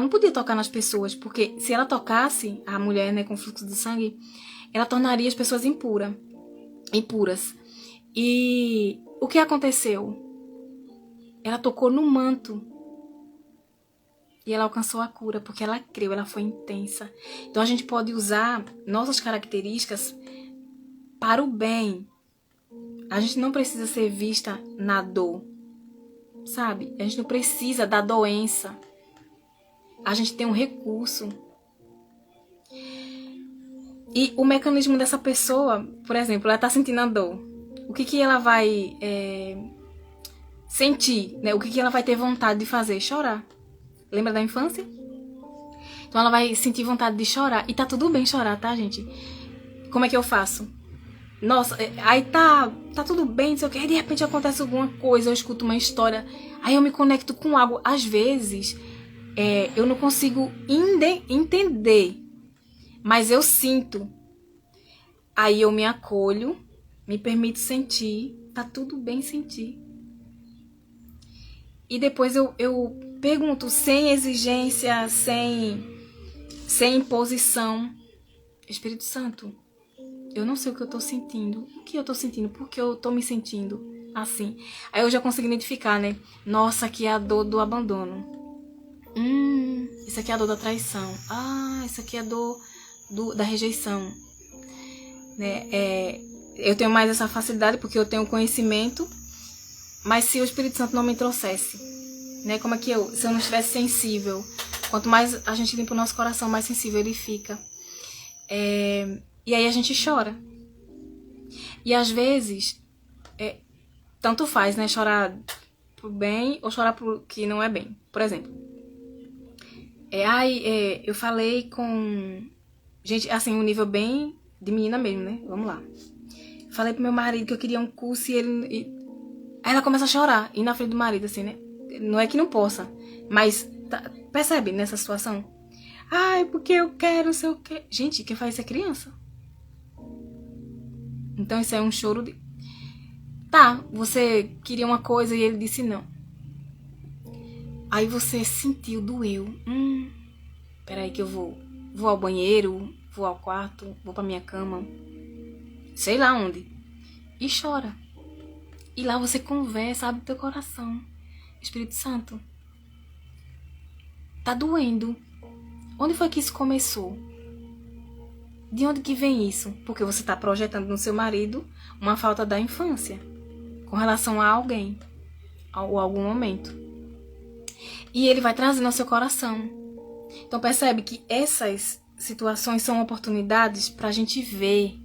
podia tocar nas pessoas, porque se ela tocasse a mulher, né, com fluxo de sangue, ela tornaria as pessoas impuras. E o que aconteceu? Ela tocou no manto e ela alcançou a cura, porque ela creu, ela foi intensa. Então a gente pode usar nossas características para o bem. A gente não precisa ser vista na dor, sabe? A gente não precisa da doença. A gente tem um recurso. E o mecanismo dessa pessoa, por exemplo, ela está sentindo a dor. O que ela vai sentir, né? O que ela vai ter vontade de fazer? Chorar. Lembra da infância? Então ela vai sentir vontade de chorar. E tá tudo bem chorar, tá, gente? Como é que eu faço? Nossa, aí tá tudo bem, não sei o que. Aí de repente acontece alguma coisa, eu escuto uma história. Aí eu me conecto com algo. Às vezes, eu não consigo entender. Mas eu sinto. Aí eu me acolho, me permito sentir. Tá tudo bem sentir. E depois eu pergunto, sem exigência, sem imposição. Espírito Santo, eu não sei o que eu tô sentindo. O que eu tô sentindo? Por que eu tô me sentindo assim? Aí eu já consigo identificar, né? Nossa, aqui é a dor do abandono. Isso aqui é a dor da traição. Isso aqui é a dor da rejeição. Né? Eu tenho mais essa facilidade porque eu tenho conhecimento. Mas se o Espírito Santo não me trouxesse, né? Como é que se eu não estivesse sensível, quanto mais a gente limpa o nosso coração, mais sensível ele fica. E aí a gente chora. E às vezes, tanto faz, né? Chorar pro bem ou chorar pro que não é bem. Por exemplo, eu falei com gente, assim, um nível bem de menina mesmo, né? Vamos lá. Falei pro meu marido que eu queria um curso e ele... Aí ela começa a chorar, e na frente do marido, assim, né? Não é que não possa, mas percebe nessa situação? Porque eu quero, não sei o quê. Gente, quem faz isso é criança. Então isso é um choro de... Tá, você queria uma coisa e ele disse não. Aí você sentiu, doeu. Peraí que eu vou ao banheiro, vou ao quarto, vou pra minha cama. Sei lá onde. E chora. E lá você conversa, abre teu coração. Espírito Santo, tá doendo. Onde foi que isso começou? De onde que vem isso? Porque você tá projetando no seu marido uma falta da infância com relação a alguém, ou algum momento. E ele vai trazendo ao seu coração. Então percebe que essas situações são oportunidades pra gente ver.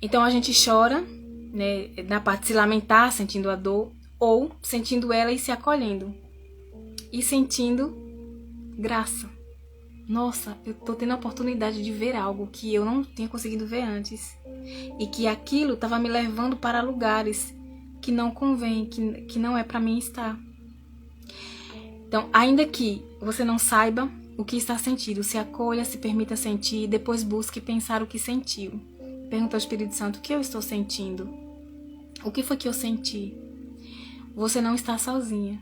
Então a gente chora, né, na parte de se lamentar, sentindo a dor, ou sentindo ela e se acolhendo. E sentindo graça. Nossa, eu tô tendo a oportunidade de ver algo que eu não tinha conseguido ver antes. E que aquilo estava me levando para lugares que não convém, que não é para mim estar. Então, ainda que você não saiba o que está sentindo, se acolha, se permita sentir, depois busque pensar o que sentiu. Pergunta ao Espírito Santo, o que eu estou sentindo? O que foi que eu senti? Você não está sozinha.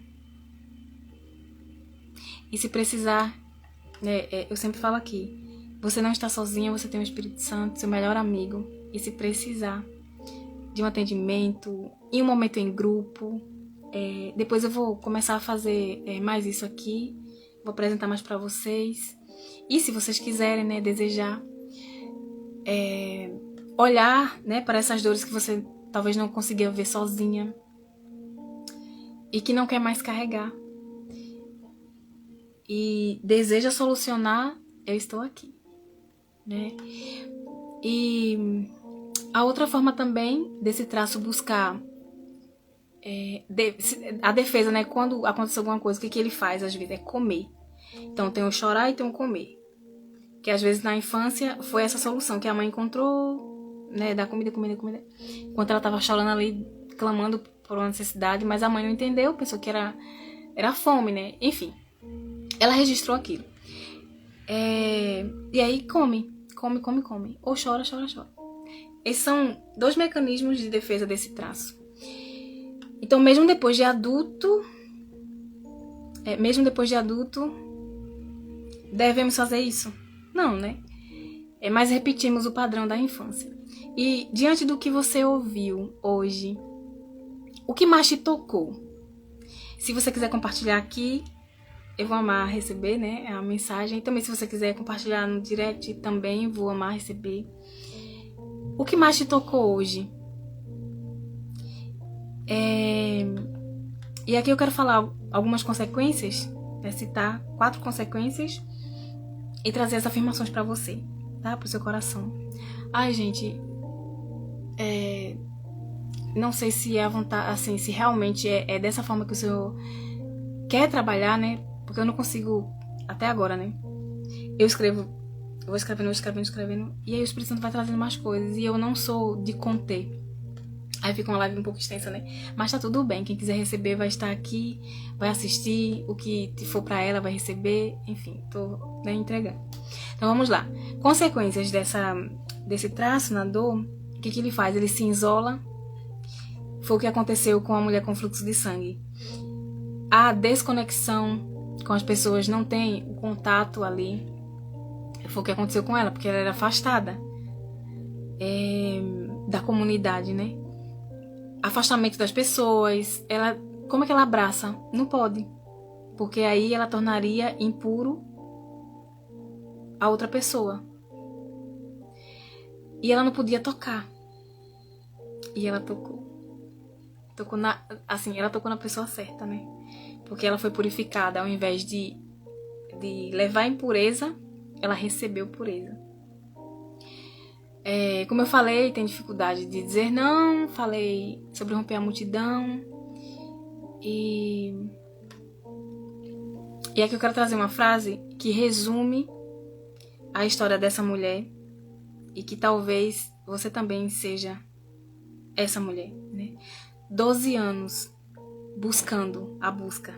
E se precisar, né, eu sempre falo aqui, você não está sozinha, você tem o Espírito Santo, seu melhor amigo. E se precisar de um atendimento, em um momento em grupo, depois eu vou começar a fazer mais isso aqui, vou apresentar mais para vocês. E se vocês quiserem, né, desejar, olhar, né, para essas dores que você talvez não conseguia ver sozinha e que não quer mais carregar e deseja solucionar, eu estou aqui, né? E a outra forma também desse traço buscar a defesa, né? Quando acontece alguma coisa, o que ele faz às vezes é comer. Então tem o chorar e tem o comer. Que às vezes na infância foi essa solução que a mãe encontrou, né? Dar comida. Enquanto ela estava chorando ali, clamando por uma necessidade, mas a mãe não entendeu, pensou que era fome, né? Enfim, ela registrou aquilo. E aí come. Ou chora. Esses são 2 mecanismos de defesa desse traço. Então, mesmo depois de adulto, devemos fazer isso? Não, né? Mas repetimos o padrão da infância. E diante do que você ouviu hoje, o que mais te tocou? Se você quiser compartilhar aqui, eu vou amar receber, né, a mensagem. Também se você quiser compartilhar no direct, também vou amar receber. O que mais te tocou hoje? E aqui eu quero falar algumas consequências, citar 4 consequências e trazer as afirmações para você, tá? Pro seu coração. Ai, gente, não sei se é a vontade, assim, se realmente é dessa forma que o Senhor quer trabalhar, né? Porque eu não consigo, até agora, né? Eu vou escrevendo, e aí o Espírito Santo vai trazendo mais coisas, e eu não sou de conter. Aí fica uma live um pouco extensa, né? Mas tá tudo bem, quem quiser receber vai estar aqui, vai assistir, o que for pra ela vai receber, enfim, tô, né, entregando. Então vamos lá. Consequências desse traço na dor, o que ele faz? Ele se isola. Foi o que aconteceu com a mulher com fluxo de sangue. A desconexão com as pessoas, não tem o contato ali. Foi o que aconteceu com ela, porque ela era afastada da comunidade, né? Afastamento das pessoas. Como é que ela abraça? Não pode. Porque aí ela tornaria impuro a outra pessoa. E ela não podia tocar. E ela tocou. Ela tocou na pessoa certa, né? Porque ela foi purificada. Ao invés de levar impureza, ela recebeu pureza. Como eu falei, tem dificuldade de dizer não. Falei sobre romper a multidão. E aqui eu quero trazer uma frase que resume a história dessa mulher. E que talvez você também seja essa mulher, né? 12 anos buscando a busca.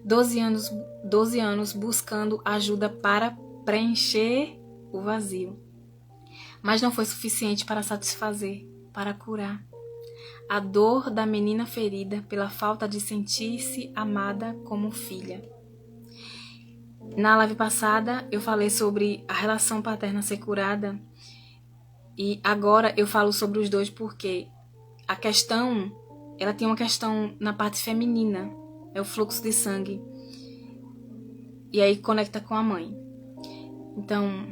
12 anos buscando ajuda para preencher o vazio. Mas não foi suficiente para satisfazer, para curar a dor da menina ferida pela falta de sentir-se amada como filha. Na live passada eu falei sobre a relação paterna ser curada, e agora eu falo sobre os dois porque ela tem uma questão na parte feminina, é o fluxo de sangue, e aí conecta com a mãe. Então,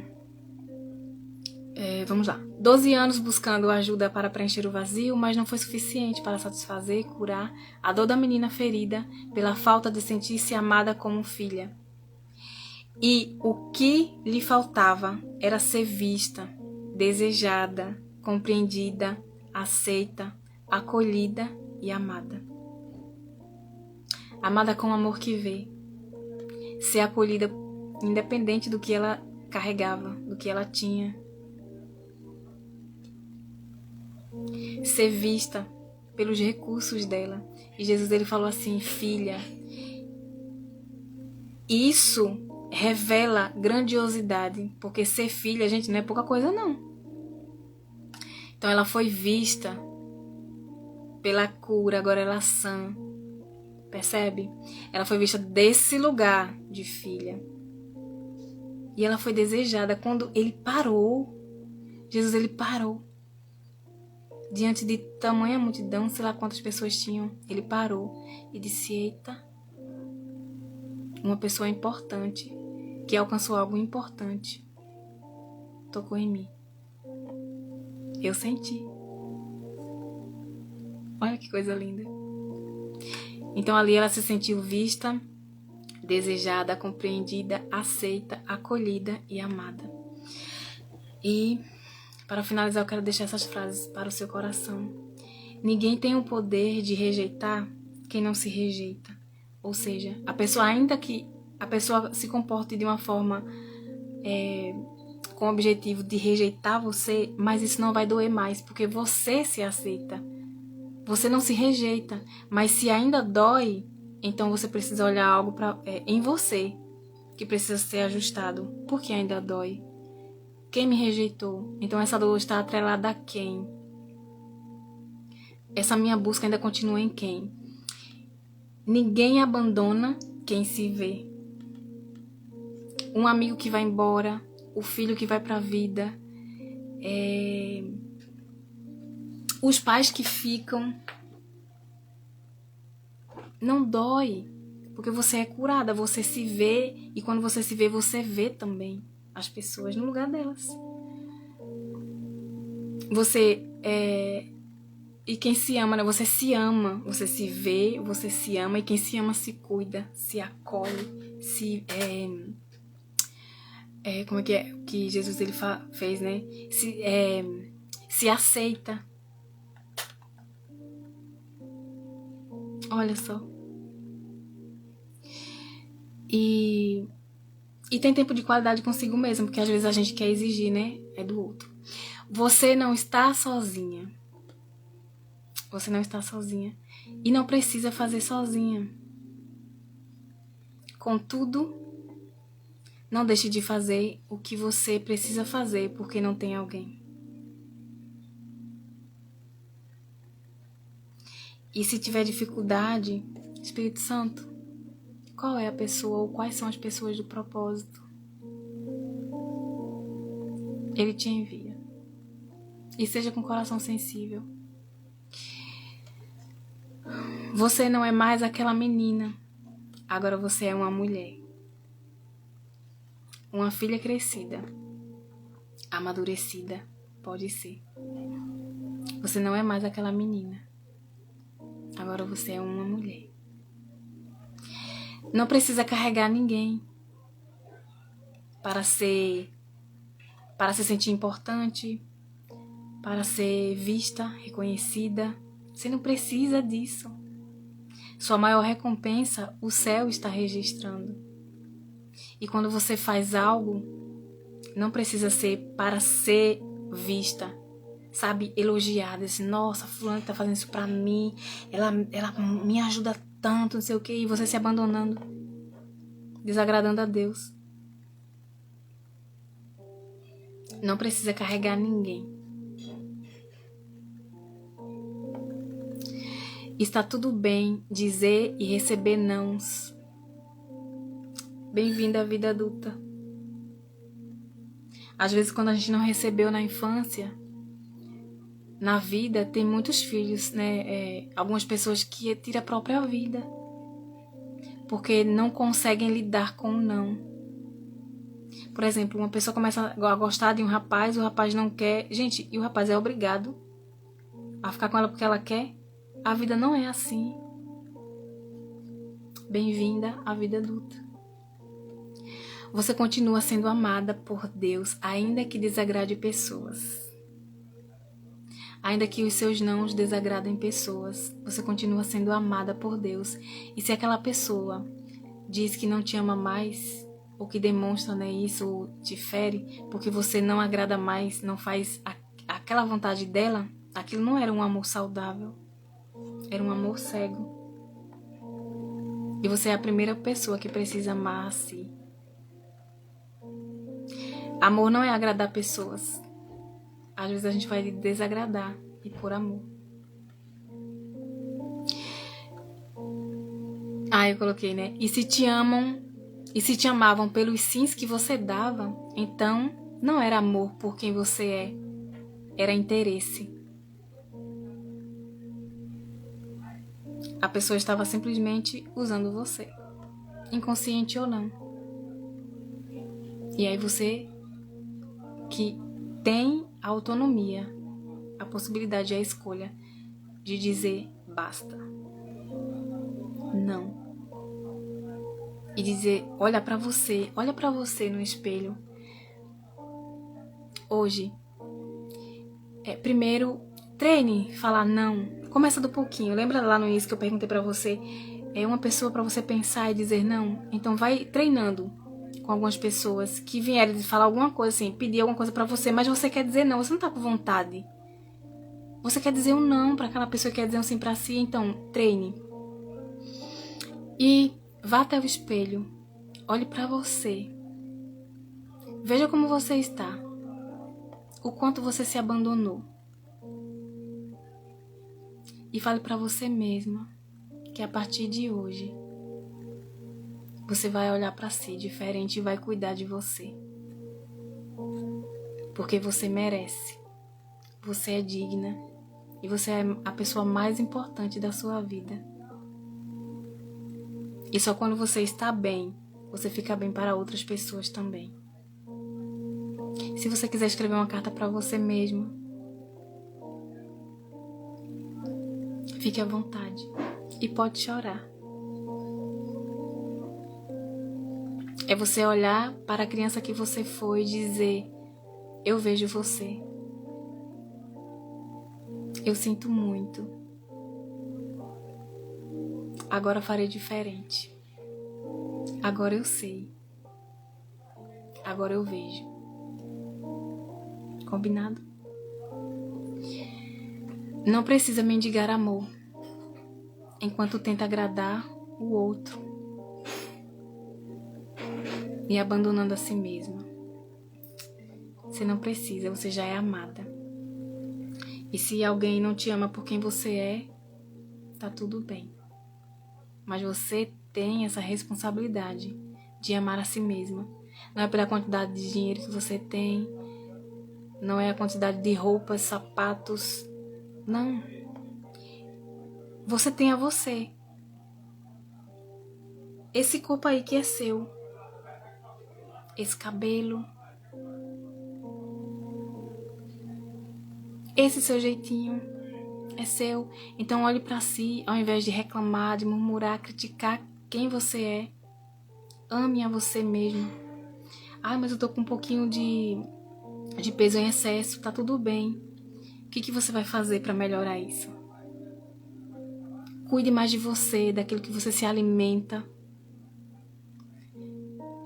vamos lá. 12 anos buscando ajuda para preencher o vazio, mas não foi suficiente para satisfazer e curar a dor da menina ferida pela falta de sentir-se amada como filha. E o que lhe faltava era ser vista, desejada, compreendida, aceita, acolhida e amada. Amada com o amor que vê. Ser acolhida independente do que ela carregava, do que ela tinha. Ser vista pelos recursos dela. E Jesus, ele falou assim: filha, isso revela grandiosidade, porque ser filha, gente, não é pouca coisa não. Então ela foi vista pela cura, agora ela é sã, percebe? Ela foi vista desse lugar de filha, e ela foi desejada. Quando ele parou, Jesus, ele parou diante de tamanha multidão, sei lá quantas pessoas tinham. Ele parou e disse: eita, uma pessoa importante que alcançou algo importante tocou em mim. Eu senti. Olha que coisa linda. Então ali ela se sentiu vista, desejada, compreendida, aceita, acolhida e amada. E para finalizar eu quero deixar essas frases para o seu coração. Ninguém tem o poder de rejeitar quem não se rejeita. Ou seja, a pessoa ainda que a pessoa se comporte de uma forma com o objetivo de rejeitar você, mas isso não vai doer mais, porque você se aceita. Você não se rejeita, mas se ainda dói, então você precisa olhar algo em você, que precisa ser ajustado. Por que ainda dói? Quem me rejeitou? Então essa dor está atrelada a quem? Essa minha busca ainda continua em quem? Ninguém abandona quem se vê. Um amigo que vai embora, o filho que vai para a vida, os pais que ficam. Não dói, porque você é curada, você se vê, e quando você se vê, você vê também as pessoas no lugar delas. E quem se ama, né? Você se ama, você se vê, você se ama, e quem se ama se cuida, se acolhe, como é que Jesus ele fez, né? Se aceita. Olha só. E tem tempo de qualidade consigo mesmo, porque às vezes a gente quer exigir, né? É do outro. Você não está sozinha. Você não está sozinha. E não precisa fazer sozinha. Contudo, não deixe de fazer o que você precisa fazer, porque não tem alguém. E se tiver dificuldade, Espírito Santo, qual é a pessoa ou quais são as pessoas do propósito? Ele te envia. E seja com coração sensível. Você não é mais aquela menina. Agora você é uma mulher. Uma filha crescida. Amadurecida. Pode ser. Você não é mais aquela menina. Agora você é uma mulher. Não precisa carregar ninguém para se sentir importante, para ser vista, reconhecida. Você não precisa disso. Sua maior recompensa, o céu está registrando. E quando você faz algo, não precisa ser para ser vista, sabe, elogiada. Assim, nossa, fulano tá fazendo isso pra mim, ela me ajuda tanto, não sei o que, e você se abandonando, desagradando a Deus. Não precisa carregar ninguém. Está tudo bem dizer e receber nãos. Bem-vinda à vida adulta. Às vezes, quando a gente não recebeu na infância, na vida, tem muitos filhos, né? Algumas pessoas que tiram a própria vida porque não conseguem lidar com o não. Por exemplo, uma pessoa começa a gostar de um rapaz, o rapaz não quer. Gente, e o rapaz é obrigado a ficar com ela porque ela quer? A vida não é assim. Bem-vinda à vida adulta. Você continua sendo amada por Deus, ainda que desagrade pessoas. Ainda que os seus nãos desagradem pessoas, você continua sendo amada por Deus. E se aquela pessoa diz que não te ama mais, ou que demonstra, né, isso, ou te fere, porque você não agrada mais, não faz aquela vontade dela, aquilo não era um amor saudável. Era um amor cego. E você é a primeira pessoa que precisa amar a si. Amor não é agradar pessoas. Às vezes a gente vai desagradar e por amor. Eu coloquei, né? E se te amam, e se te amavam pelos sims que você dava, então não era amor por quem você é, era interesse. A pessoa estava simplesmente usando você, inconsciente ou não. E aí você que tem a autonomia, a possibilidade e a escolha de dizer basta. Não. E dizer, olha pra você no espelho. Hoje, primeiro, treine falar não. Começa do pouquinho. Lembra lá no início que eu perguntei pra você é uma pessoa para você pensar e dizer não, então vai treinando com algumas pessoas que vierem falar alguma coisa assim, pedir alguma coisa para você, mas você quer dizer não, você não tá com vontade. Você quer dizer um não para aquela pessoa que quer dizer um sim para si, então treine. E vá até o espelho, olhe para você. Veja como você está. O quanto você se abandonou. E fale para você mesma que a partir de hoje você vai olhar para si diferente e vai cuidar de você. Porque você merece. Você é digna e você é a pessoa mais importante da sua vida. E só quando você está bem, você fica bem para outras pessoas também. Se você quiser escrever uma carta para você mesmo, fique à vontade e pode chorar. É você olhar para a criança que você foi e dizer: eu vejo você. Eu sinto muito. Agora farei diferente. Agora eu sei. Agora eu vejo. Combinado? Não precisa mendigar amor enquanto tenta agradar o outro e abandonando a si mesma. Você não precisa, você já é amada. E se alguém não te ama por quem você é, tá tudo bem. Mas você tem essa responsabilidade de amar a si mesma. Não é pela quantidade de dinheiro que você tem, não é a quantidade de roupas, sapatos. Não. Você tem a você. Esse corpo aí que é seu. Esse cabelo. Esse seu jeitinho é seu. Então olhe pra si, ao invés de reclamar, de murmurar, criticar quem você é. Ame a você mesmo. Ai, mas eu tô com um pouquinho de peso em excesso. Tá tudo bem. O que você vai fazer pra melhorar isso? Cuide mais de você, daquilo que você se alimenta.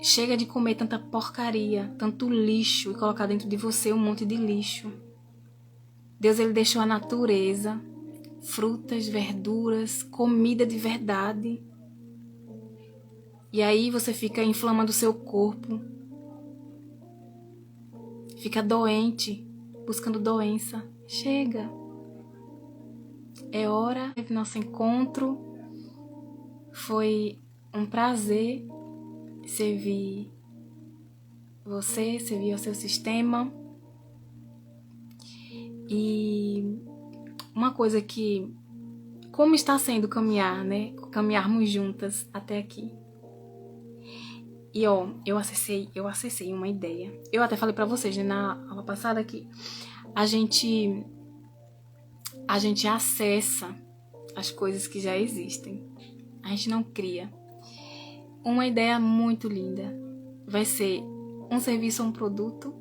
Chega de comer tanta porcaria, tanto lixo e colocar dentro de você um monte de lixo. Deus, ele deixou a natureza, frutas, verduras, comida de verdade. E aí você fica inflamando o seu corpo. Fica doente, buscando doença. Chega. É hora do nosso encontro. Foi um prazer servir você, servir ao seu sistema. E uma coisa que, como está sendo caminhar, né? Caminharmos juntas até aqui. E ó, eu acessei uma ideia. Eu até falei pra vocês, né, na aula passada que a gente acessa as coisas que já existem. A gente não cria. Uma ideia muito linda. Vai ser um serviço ou um produto.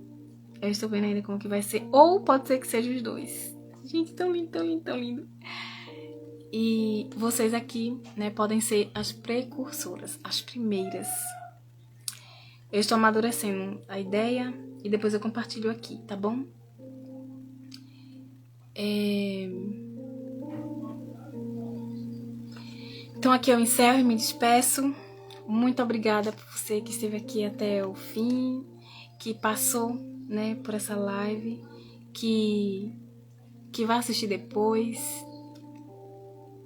Eu estou vendo ainda como que vai ser. Ou pode ser que seja os dois. Gente, tão lindo, tão lindo, tão lindo. E vocês aqui, né, podem ser as precursoras, as primeiras. Eu estou amadurecendo a ideia e depois eu compartilho aqui, tá bom? Então aqui eu encerro e me despeço. Muito obrigada por você que esteve aqui até o fim, que passou, né, por essa live, que vai assistir depois.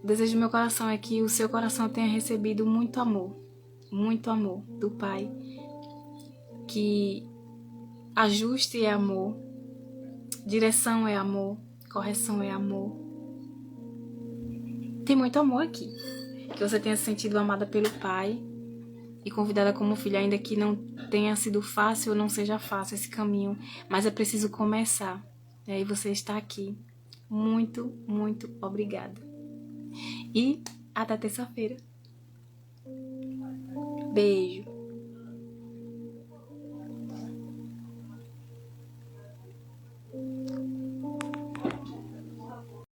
O desejo do meu coração é que o seu coração tenha recebido muito amor do Pai. Que ajuste é amor, direção é amor, correção é amor. Tem muito amor aqui. Que você tenha se sentido amada pelo Pai e convidada como filha, ainda que não tenha sido fácil ou não seja fácil esse caminho, mas é preciso começar. E aí você está aqui. Muito, muito obrigada. E até terça-feira. Beijo.